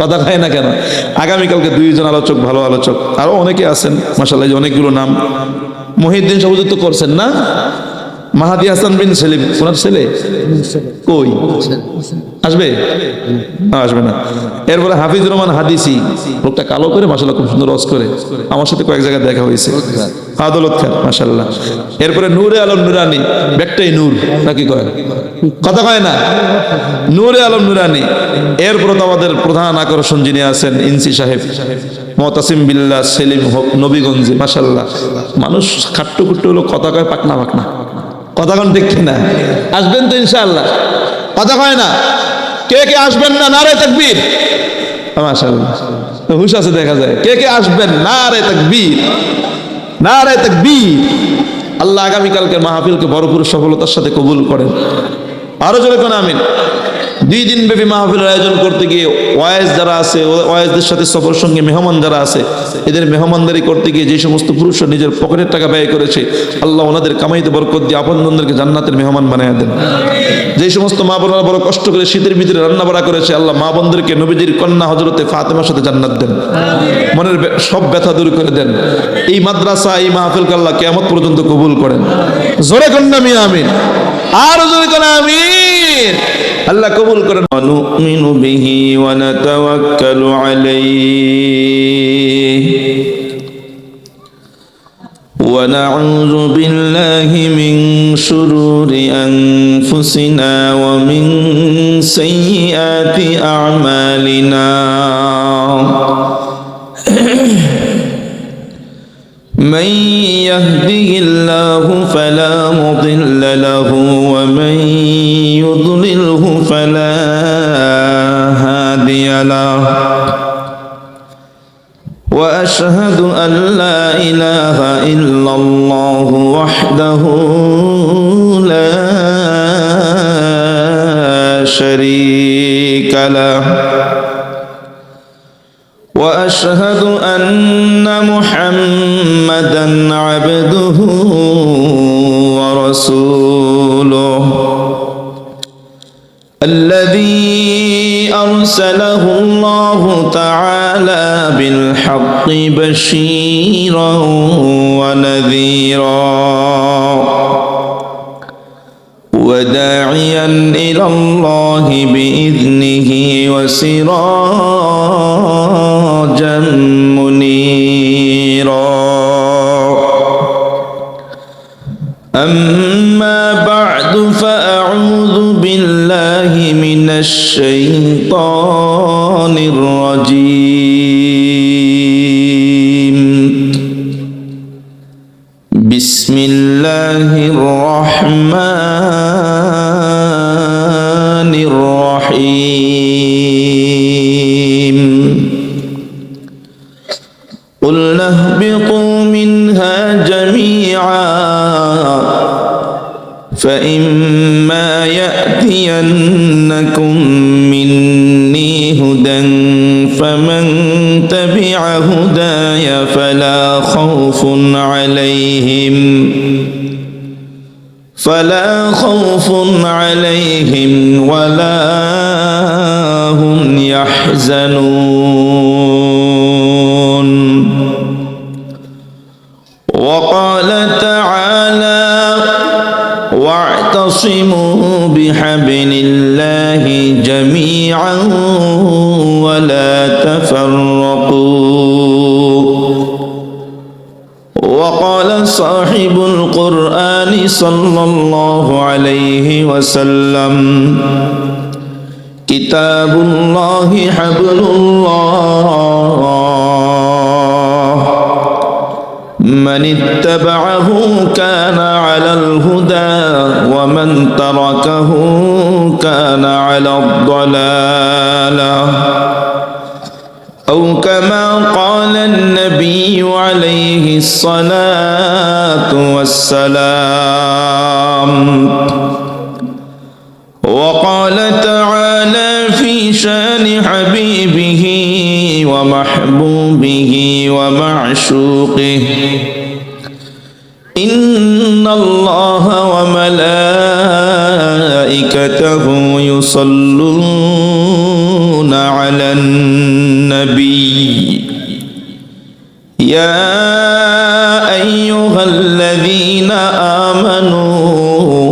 কথা খায় না কেন? আগামীকালকে 2 জন আলোচক, ভালো আলোচক, আরো অনেকে আছেন মাশাআল্লাহ, অনেকগুলো নাম। মহিউদ্দিন সভাপতিত্ব করছেন না? মাহাদি হাসান বিন সেলিম, ওনার ছেলে কই আসবে? আসবে না। এরপরে হাফিজুর রহমান হাদিসি, লোকটা কালো করে মাশাআল্লাহ খুব সুন্দর ওয়াজ করে, আমার সাথে কয়েক জায়গায় দেখা হয়েছে। আদালত খান মাশাআল্লাহ। এরপরে নূরে আলম নুরানি, ব্যাগটাই নূর নাকি কয়? কথা কয় না? নূরে আলম নুরানি। এরপরে তো আমাদের প্রধান আকর্ষণ যিনি আছেন, ইনসি সাহেব মুতাসিম বিল্লাহ সেলিম নবীগঞ্জে মাশাআল্লাহ। মানুষ খাট্টু খুট্টু হলো, কথা কয় পাকনা পাকনা। কথা কোন ঠিক না? আসবেন তো ইনশাআল্লাহ? কথা কয় না? কে কে আসবেন না? নারে তাকবীর। মাশাআল্লাহ, হুশ আছে দেখা যায়। কে কে আসবেন? নারে তাকবীর, নারে তাকবীর। আল্লাহ আগামীকালকে মাহফিলকে ভরপুর সফলতার সাথে কবুল করেন। আরো জোরে কোন আমিন। 2 দিন ব্যাপী মাহফিলের আয়োজন করতে গিয়ে ওয়াইজ যারা আছে, ওয়াইজদের সাথে সফর সঙ্গে মেহমান যারা আছে, এদের মেহমানদারি করতে গিয়ে যে সমস্ত পুরুষরা নিজের পকেটের টাকা ব্যয় করেছে, আল্লাহ ওনাদের কামাইতে বরকত দিয়ে আপনজনদেরকে জান্নাতের মেহমান বানিয়ে দেন। যে সমস্ত মা বোনেরা বড় কষ্ট করে শীতের ভিতরে রান্না বাড়া করেছে, আল্লাহ মা বোনদেরকে নবীজির কন্যা হযরতে ফাতেমার সাথে জান্নাত দেন, মনের সব ব্যথা দূর করে দেন। এই মাদ্রাসা, এই মাহফিলকে আল্লাহ কিয়ামত পর্যন্ত কবুল করেন। জোরে কন্যা মি আমিন, আর জোরে কোন আমিন। আল্লাহ কবুল করেন। নুমিনু বিহি ওয়া নাতাওয়াক্কালু আলাইহি ওয়া নাউযু বিল্লাহি মিন শুরুরি আনফুসিনা ওয়া মিন সাইয়্যাতি আ'মালিনা। من يهده الله فلا مضل له ومن يضلله فلا هادي له وأشهد أن لا إله إلا الله وحده لا شريك له وأشهد أن محمدًا عبده ورسوله الذي أرسله الله تعالى تعالى بالحق بشيرا ونذيرا وداعيا إلى الله بإذنه وسراجا منيرا أما بعد فأعوذ بالله من الشيطان الرجيم بسم الله الرحمن الرحيم قلنا اهبطوا منها جميعا فإما يأتينكم مني هدى فمن تبع هداي فلا خوف عليهم ولا هم يحزنون وقال تعالى واعتصموا بحبل الله جميعا ولا تفرقوا وقال صاحب القرآن صلى الله عليه وسلم كتاب الله حبل الله من اتبعه كان على الهدى ومن تركه كان على الضلالة أو كما قال النبي عليه الصلاة والسلام وقال تعالى في شان حبيبه ومحبوبه ومعشوقه إن الله وملائكته يصلون على النبي يا أيها الذين آمنوا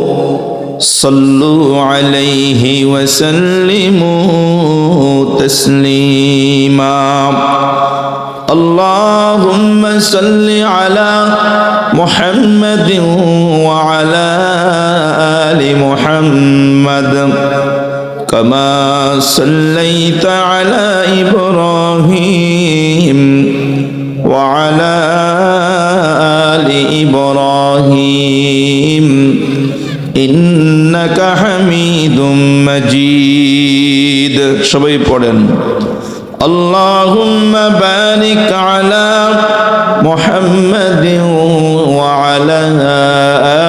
صلوا عليه وسلموا تسليما اللهم صل على محمد وعلى آل محمد كما صليت على إبراهيم وعلى آل إبراهيم إنك حميد مجيد সবাই পড়েন اللهم بارك على محمد وعلى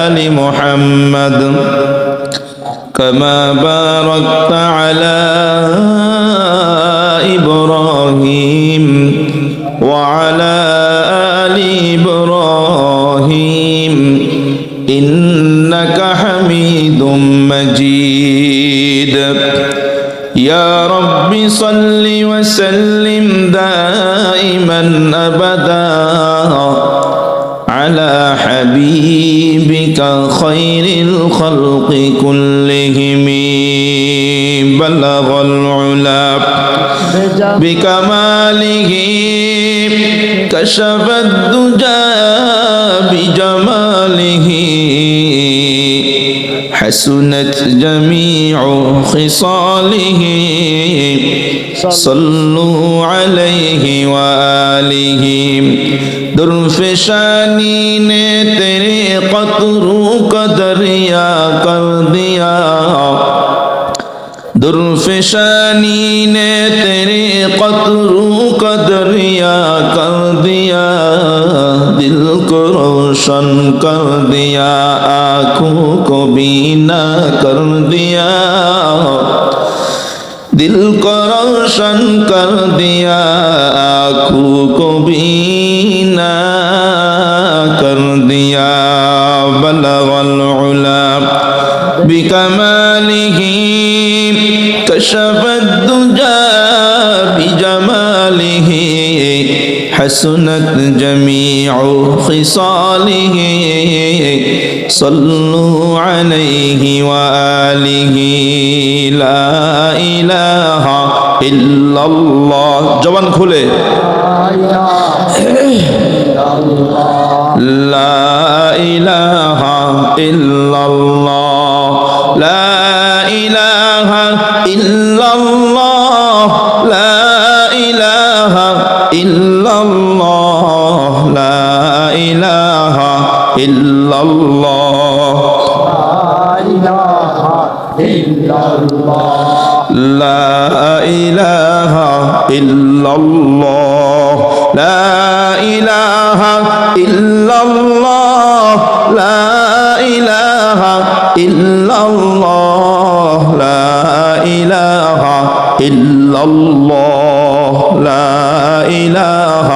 آل محمد كما باركت على إبراهيم وعلى آل إبراهيم إنك حميد مجيد يا رب صل وسلم دائما أبدا على حبيبك خير الخلق كلهم بلغ العلا بكماله كشف الدجى بجماله حسنت جميع خصاله صلوا عليه وآله درفشانی نے تیرے قطروں کا دریا کر دیا درفشانی نے تیرے قطروں کا دریا کر دیا دل کو روشن کر دیا آنکھوں کو بینا کر دیا दिल को रोशन कर दिया आँखों को बीना कर दिया बलगल उला बिकमालिही कशफद दुजा बिजमालिही حسنت جميع خصاله صلوا عليه وآله لا إله إلا الله জবান খুলে لا إله إلا الله لا إله إلا الله لا إله إلا الله لا إله إلا الله لا إله إلا الله لا إله إلا الله لا إله إلا الله لا إله إلا الله لا إله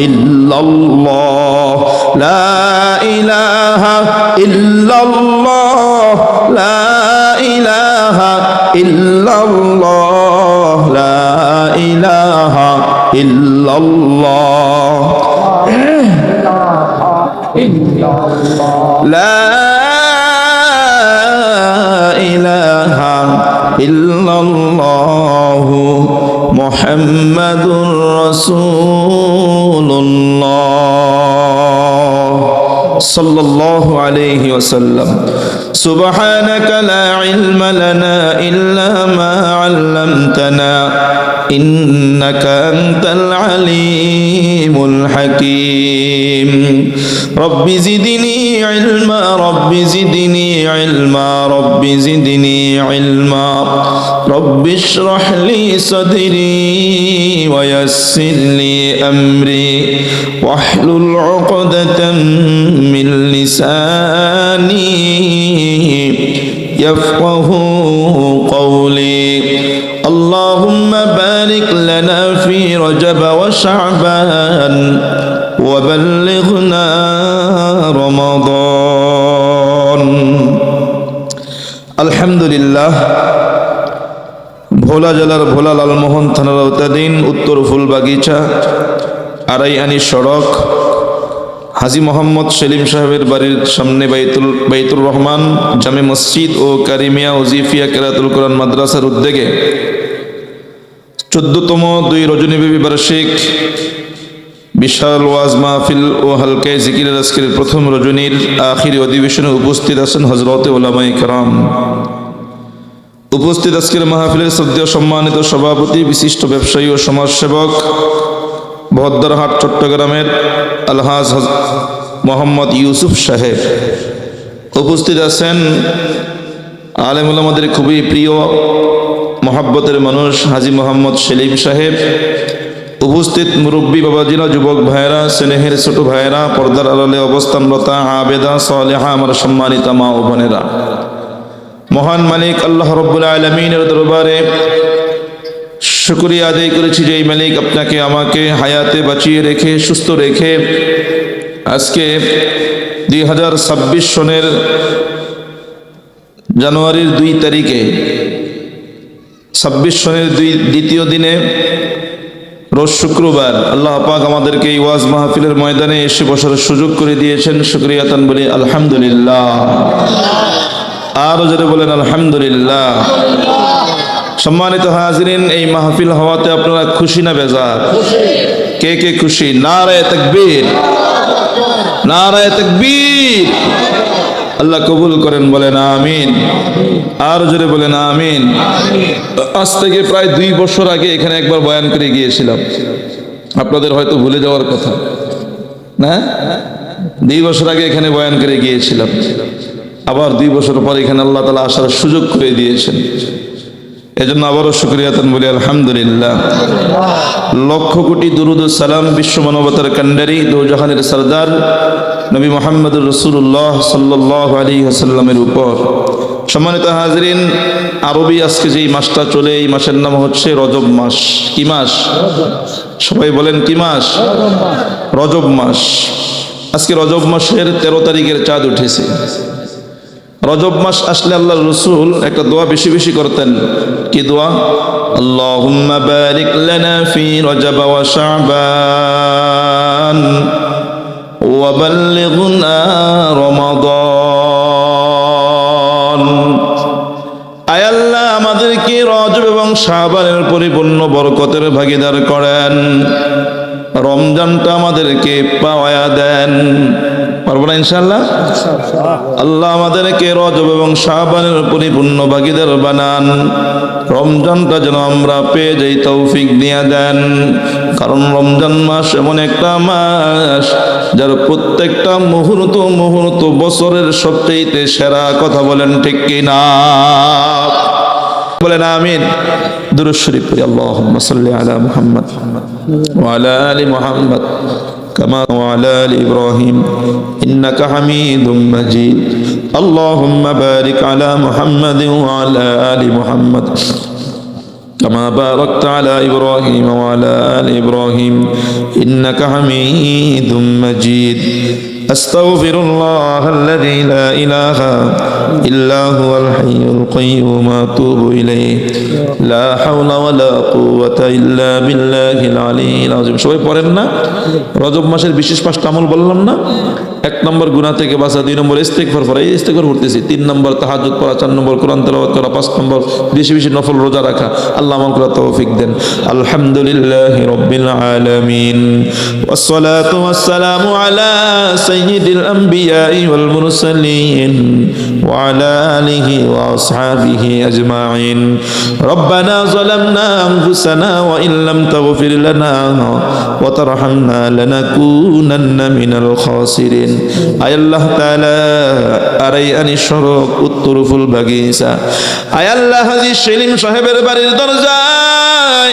إلا الله لا إله إلا الله لا إله إلا الله لا إله إلا الله لا إله إلا الله محمد رسول الله صلى الله عليه وسلم سبحانك لا علم لنا إلا ما علمتنا إنك أنت العليم الحكيم رب زدني علما رب زدني علما رب زدني علما رب اشرح لي صدري ويسر لي أمري واحلل عقدة من لساني يفقه قولي اللهم بارك لنا في رجب وشعبان وبلغنا رمضان الحمد لله ভোলা জেলার ভোলা লালমোহন থানার আওতাধীন উত্তর ফুলবাগিচা আড়াইআনি সড়ক হাজী মোহাম্মদ সেলিম সাহেবের বাড়ির সামনে বাইতুর রহমান জামে মসজিদ ও কারিমিয়া ওজিফিয়া কেরাতুল কোরআন মাদ্রাসার উদ্যোগে 14তম 2 রজনীব্যাপী বার্ষিক বিশাল ওয়াজ মাহফিল ও হালকায়ে জিকিরের আজকের প্রথম রজনীর আখিরি অধিবেশনে উপস্থিত আছেন হযরতে উলামায়ে কেরাম। উপস্থিত আজকের মাহফিলের শ্রদ্ধেয় সম্মানিত সভাপতি বিশিষ্ট ব্যবসায়ী ও সমাজসেবক বহদ্দারহাট চট্টগ্রামের আলহাজ মোহাম্মদ ইউসুফ সাহেব। উপস্থিত আছেন আলেম ওলামাদের খুবই প্রিয় মহাব্বতের মানুষ হাজী মোহাম্মদ সেলিম সাহেব। উপস্থিত মুরব্বী বাবাজিরা, যুবক ভাইয়েরা, স্নেহের ছোট ভাইয়েরা, পর্দার আড়ালে অবস্থানরতা আবেদা সালেহা, আমার সম্মানিত মা ও বোনেরা, মহান মালিক আল্লাহ রব্বুল আলামিনের দরবারে শুকরিয়া আদায় করেছি যে এই মালিক আপনাকে আমাকে হায়াতে বাঁচিয়ে রেখে সুস্থ রেখে আজকে 2026 সনের জানুয়ারির 2 তারিখে 26 সনের দ্বিতীয় দিনে রোজ শুক্রবার আল্লাহ পাক আমাদেরকে এই ওয়াজ মাহফিলের ময়দানে এসে বসার সুযোগ করে দিয়েছেন। শুকরিয়াতান বলি আলহামদুলিল্লাহ। আরো জোরে বলেন আলহামদুলিল্লাহ। সম্মানিত হাজিরিন, এই মাহফিল হওয়াতে আপনারা খুশি না বেজার? কে কে খুশি? নারায়ে তাকবীর, নারায়ে তাকবীর। আল্লাহ কবুল করেন, বলেন আমিন। আর জোরে বলেন আমিন। আজ থেকে প্রায় 2 বছর আগে এখানে একবার বয়ান করে গিয়েছিলাম, আপনাদের হয়তো ভুলে যাওয়ার কথা না? 2 বছর আগে এখানে বয়ান করে গিয়েছিলাম, আবার 2 বছর পর এখানে আল্লাহ তাআলা আসার সুযোগ করে দিয়েছেন। এজন্য আবারও শুকরিয়াতান বলি আলহামদুলিল্লাহ। লক্ষ কোটি দুরুদ ও সালাম বিশ্ব মানবতার কান্ডারি দোজাহানের সরদার নবী মুহাম্মদুর রাসূলুল্লাহ সাল্লাল্লাহু আলাইহি ওয়াসাল্লামের উপর। সম্মানিত হাজিরিন, আরবি আজকে যেই মাসটা চলে, এই মাসের নাম হচ্ছে রজব মাস। কি মাস? সবাই বলেন কি মাস? রজব মাস। আজকে রজব মাসের 13 তারিখের চাঁদ উঠেছে। রজব মাস আসলে আল্লাহর রাসূল একটা দোয়া বেশি বেশি করতেন। কি দোয়া? আল্লাহুম্মা বারিক লানা ফি রজব ওয়া শাবান ওয়া বাল্লিগনা রমাদান। আয় আল্লাহ, আমাদেরকে রজব এবং শাবানের পরিপূর্ণ বরকতের ভাগীদার করেন, রমজানটা আমাদেরকে পাওয়া দেন। পারবো না ইনশাআল্লাহ? আল্লাহ আমাদেরকে রজব এবং শাবানের পরিপূর্ণ ভাগীদার বানান, রমজানটা যেন আমরা পেয়ে যাই তৌফিক দিয়ে দেন। কারণ রমজান মাস এমন একটা মাস যার প্রত্যেকটা মুহূর্ত মুহূর্ত বছরের সবচেয়ে সেরা। কথা বলেন ঠিক কিনা? বলেন আমিন। দুরূদ শরীফ পড়ি। আল্লাহুম্মা সাল্লি আলা মুহাম্মদ ওয়া আলা আলি মুহাম্মদ কামা ওয়া আলা আলি ইব্রাহিম ইন্নাকা হামিদুম মাজিদ। আল্লাহুম্মা বারিক আলা মুহাম্মদ ওয়া আলা আলি মুহাম্মদ كما باركت على إبراهيم وعلى آل إبراهيم إنك حميد مجيد. أستغفر الله الذي لا إله إلا هو الحي القيوم وأتوب إليه لا حول ولا قوة إلا بالله العلي العظيم. সবাই পড়েন না? রজব মাসের বিশেষ পাঁচটা আমল বললাম না? 1 নম্বর গুনাহ থেকে বাঁচা, 2 নম্বর ইস্তিগফার পড়া, এই ইস্তিগফার পড়তেছি, 3 নম্বর তাহাজ্জুদ পড়া, 4 নম্বর কোরআন তেলাওয়াত করা, 5 নম্বর বেশি বেশি নফল রোজা রাখা। আল্লাহ আমাকে তৌফিক দেন। আলহামদুলিল্লাহি রাব্বিল আলামিন ওয়াস সালাতু ওয়াস সালামু আলা সাইয়্যিদিল আমবিয়াই ওয়াল মুরসালিন ওয়া আলা আলিহি ওয়া আসহাবিহি আজমাইন। রব্বানা যালামনা আনফুসানা ওয়া ইন লাম তাগফির লানা ওয়া তারহামনা লানাকুনান্না মিনাল খাসিরিন। আয় আল্লাহ তাআলা, আরাইয়ানি সড়ক, উত্তর ফুল বাগিচা, আয় আল্লাহ হাজী সেলিম সাহেবের বাড়ির দরজায়,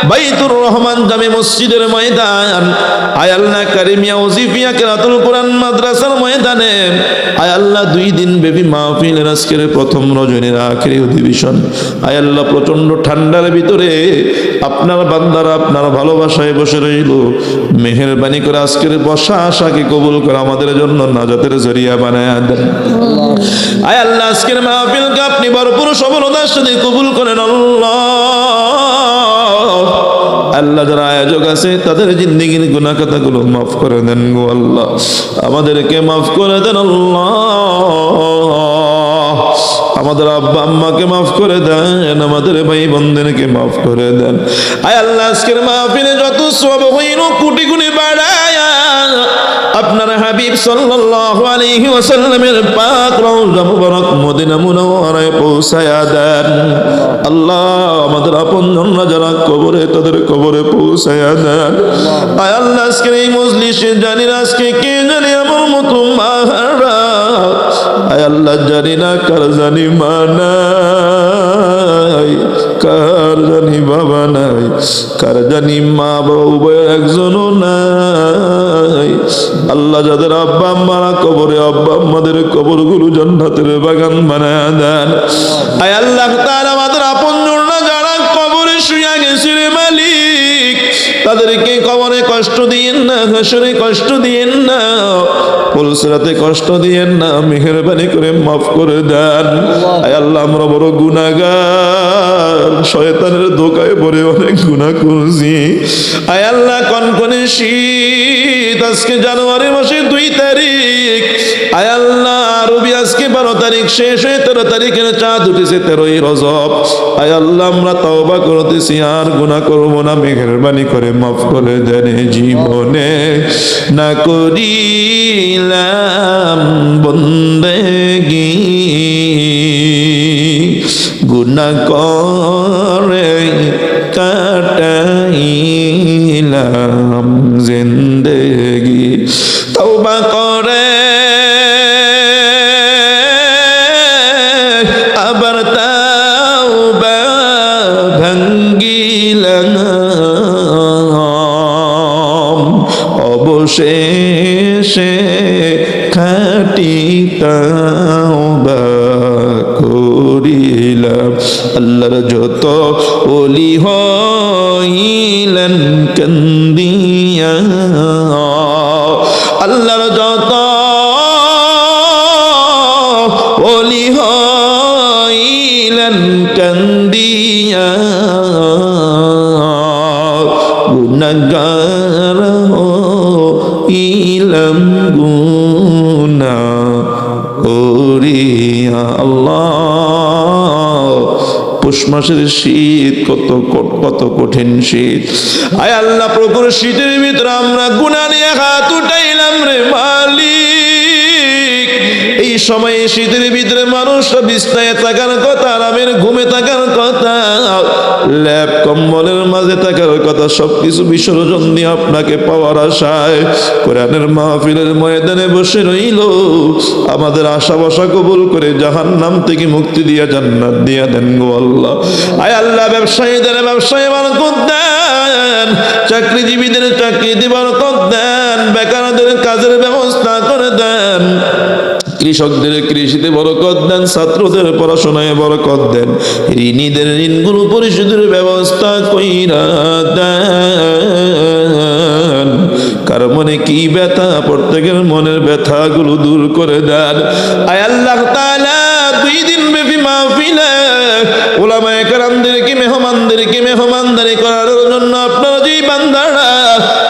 বাইতুর রহমান জামে মসজিদের ময়দান, আয় আল্লাহ কারিমিয়া ওজিফিয়া কিরাতুল কোরআন মাদ্রাসার ময়দানে, আয় আল্লাহ 2 দিন ব্যাপী মাহফিলের আজকের প্রথম রজনীর আখেরি অধিবেশন, আয় আল্লাহ প্রচন্ড ঠান্ডার ভিতরে আপনার বান্দারা আপনার ভালোবাসায় বসে রইল। মেহেরবানি করে আজকের বসা আশাকে কবুল করে আমাদের জন্য নাজাতের জরিয়া বানায়া দেন। আয় আল্লাহ আজকের মাহফিলকে আপনি ভরপুর সফলতার সাথে কবুল করেন আল্লাহ। আল্লাহ যারা আয়োজক আছে তাদের জিন্দেগির গুনাহ খাতাগুলো মাফ করে দেন গো আল্লাহ, আমাদেরকে মাফ করে দেন আল্লাহ। আমাদের আব্বা আম্মাকে মাফ করে দেন, আমাদের ভাই বোনদেরকে মাফ করে দেন। আয় আল্লাহ আজকের মাহফিলে যত সওয়াব হইল কোটি গুণে বাড়ায়া আপনার হাবিব সাল্লাল্লাহু আলাইহি ওয়াসাল্লামের পাক রওজা মুবারক মদিনা মুনাওয়ারায় পৌঁছায়া দেন আল্লাহ। আমাদের আপনজনরা যারা কবরে, তাদের কবরে পৌঁছায়া দেন। আয় আল্লাহ আজকের এই মজলিসে জানি না আজকে কে জানি আমার মতো মাহারা, আয় আল্লাহ জানি না কার জানি মা নাই, কার জানি বাবা নাই, কার জানি মা বাবা উভয় একজনও নাই। আল্লাহ যাদের আব্বা আম্মারা কবরে, আব্বা আম্মাদের কবরগুলো জান্নাতের বাগান বানায়া দেন। আয় আল্লাহ তাআলা আমাদের আপনজনরা যারা কবরে শুয়ে গেছে রে মালিক, তাদেরকে কবরে কষ্ট দিয়েন না, হাসরে কষ্ট দিয়েন না, পুলসিরাতে কষ্ট দিয়েন না, মেহেরবানি করে মাফ করে দেন। আয় আল্লাহ আমরা বড় গুনাহগার, শয়তানের ধোঁকায় পড়ে অনেক গুনাহ করছি। আয় আল্লাহ কনকনে শীত, আজকে জানুয়ারি মাসের 2 তারিখ, আয় আল্লাহ আরবি আজকে 12 তারিখ শেষ হয়ে 13 তারিখের চাঁদ উঠেছে, 13ই রজব। আয় আল্লাহ আমরা তওবা করতেছি, আর গুনাহ করব না, মেহেরবানি করে মাফ করে দেন। জীবনে না করিলাম বন্দেগি, গুনাহ করে কাটাইলাম জিন্দেগি, তওবা করে আবার তওবা ভাঙ্গিলাম, অবশেষে খাঁটি তওবা করিলাম। আল্লাহর যত ওলি হইলেন কান্দিয়া, আল্লাহর যত ওলি করিলাম গুনাহ করিয়া আল্লাহ। পৌষ মাসের শীত কত কঠিন শীত। আয় আল্লাহ, প্রখর শীতের ভিতরে আমরা গুনাহ নিয়ে হাত উঠাইলাম রে মালিক। এই সময়ে শীতের ভিতরে মানুষরা বিছানায় থাকার কথা, আরামের ঘুমে থাকার কথা, ল্যাপ কম্বলের মাঝে থাকার কথা, সবকিছু বিসর্জন দিয়ে আপনাকে পাওয়ার আশায় কোরআনের মাহফিলের ময়দানে বসে রইল। আমাদের আশা বসা কবুল করে জাহান্নাম থেকে মুক্তি দিয়া জান্নাত দিয়া দেন গো আল্লাহ। আয় আল্লাহ, ব্যবসায়ীদের ব্যবসায় বরকত দেন, চাকরিজীবীদের চাকরিতে বরকত দেন, বেকারদের কাজের ব্যবস্থা করে দেন, কৃষকদের কৃষিতে বরকত দেন, ছাত্রদের পড়াশোনায় বরকত দেন, ঋণীদের ঋণগুলো পরিশোধের ব্যবস্থা কইরা দেন। কার মনে কি ব্যথা, প্রত্যেকের মনের ব্যথাগুলো দূর করে দেন। আয় আল্লাহ তাআলা, 2 দিন ব্যাপী মাহফিলে উলামায়ে কেরামদেরকে মেহমানদারি করার জন্য আপনারা যেই বান্দারা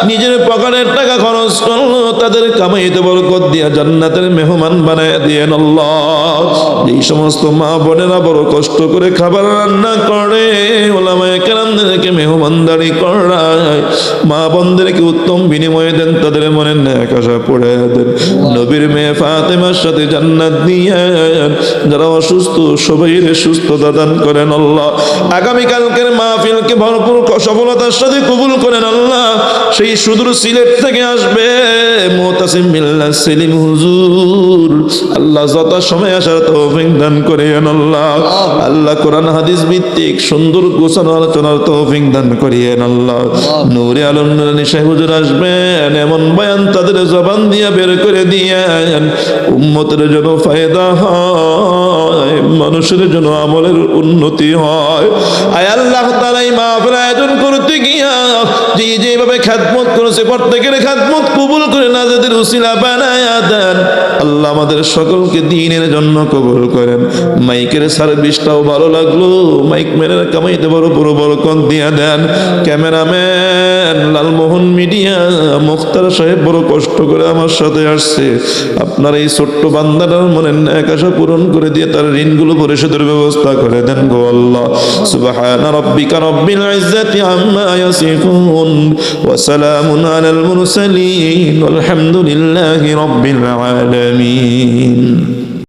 নিজের পকেটের টাকা খরচ করলো, তাদের কামাইতে বরকত দিয়া জান্নাতের মেহমান বানায় দিয়েন আল্লাহ। যেই সমস্ত মা বোনেরা বড় কষ্ট করে খাবার রান্না করে, উলামায়ে কেরামদেরকে মেহমানদারি করায়, মা বোনদেরকে উত্তম বিনিময় দেন, তাদের মনে নেক আশা পড়ে দেন। নবীর মেয়ে ফাতেমার সাথে জান্নাত দিয়েন। যারা অসুস্থ সবাইয়ের সুস্থতা দান করেন আল্লাহ। আগামীকালকের মাহফিলকে ভরপুর সফলতার সাথে কবুল করেন আল্লাহ। সেই সুদূর সিলেট থেকে আসবে মুতাসিম বিল্লাহ সেলিম হুজুর, আল্লাহ যত সময় আসার তৌফিক দান করেন আল্লাহ। আল্লাহ কোরআন হাদিস ভিত্তিক সুন্দর গোছানো আলোচনার তৌফিক দান করিয়েন আল্লাহ। নূরে আলম নুরানী শাহ হুজুর আসবেন, এমন বয়ান তাদের জবান দিয়া বের করে দিয়েন, উম্মতের জন্য ফায়দা হয়, মানুষের জন্য আমলের উন্নতি হয়। আয় আল্লাহ তাআলা, এই মাহফিল আয়োজন করতে গিয়া যেভাবে খেদমত করেছে, প্রত্যেকের খেদমত কবুল করে নাজাতের উসিলা বানায়া দেন আল্লাহ। আমাদের সকলকে দ্বীনের জন্য কবুল করেন। মাইকের সার্ভিসটাও ভালো লাগলো, মাইক ম্যানের কামাইতে বড় বরকত দিয়া দেন। ক্যামেরাম্যান লালমোহন মিডিয়া মুখতার সাহেব বড় কষ্ট করে আমার সাথে আসছে, আপনার এই ছোট্ট বান্দাটার মনে নেক আশা পূরণ করে দিয়ে তার ঋণগুলো পরিশোধের ব্যবস্থা করে দেন গো আল্লাহ। সুবহান রাব্বিকা রাব্বিল ইজ্জাতি আম্মা ইয়াসিফুন ওয়া সালামুন আলাল মুরসালিন ওয়ালহামদুলিল্লাহি রাব্বিল আলামিন।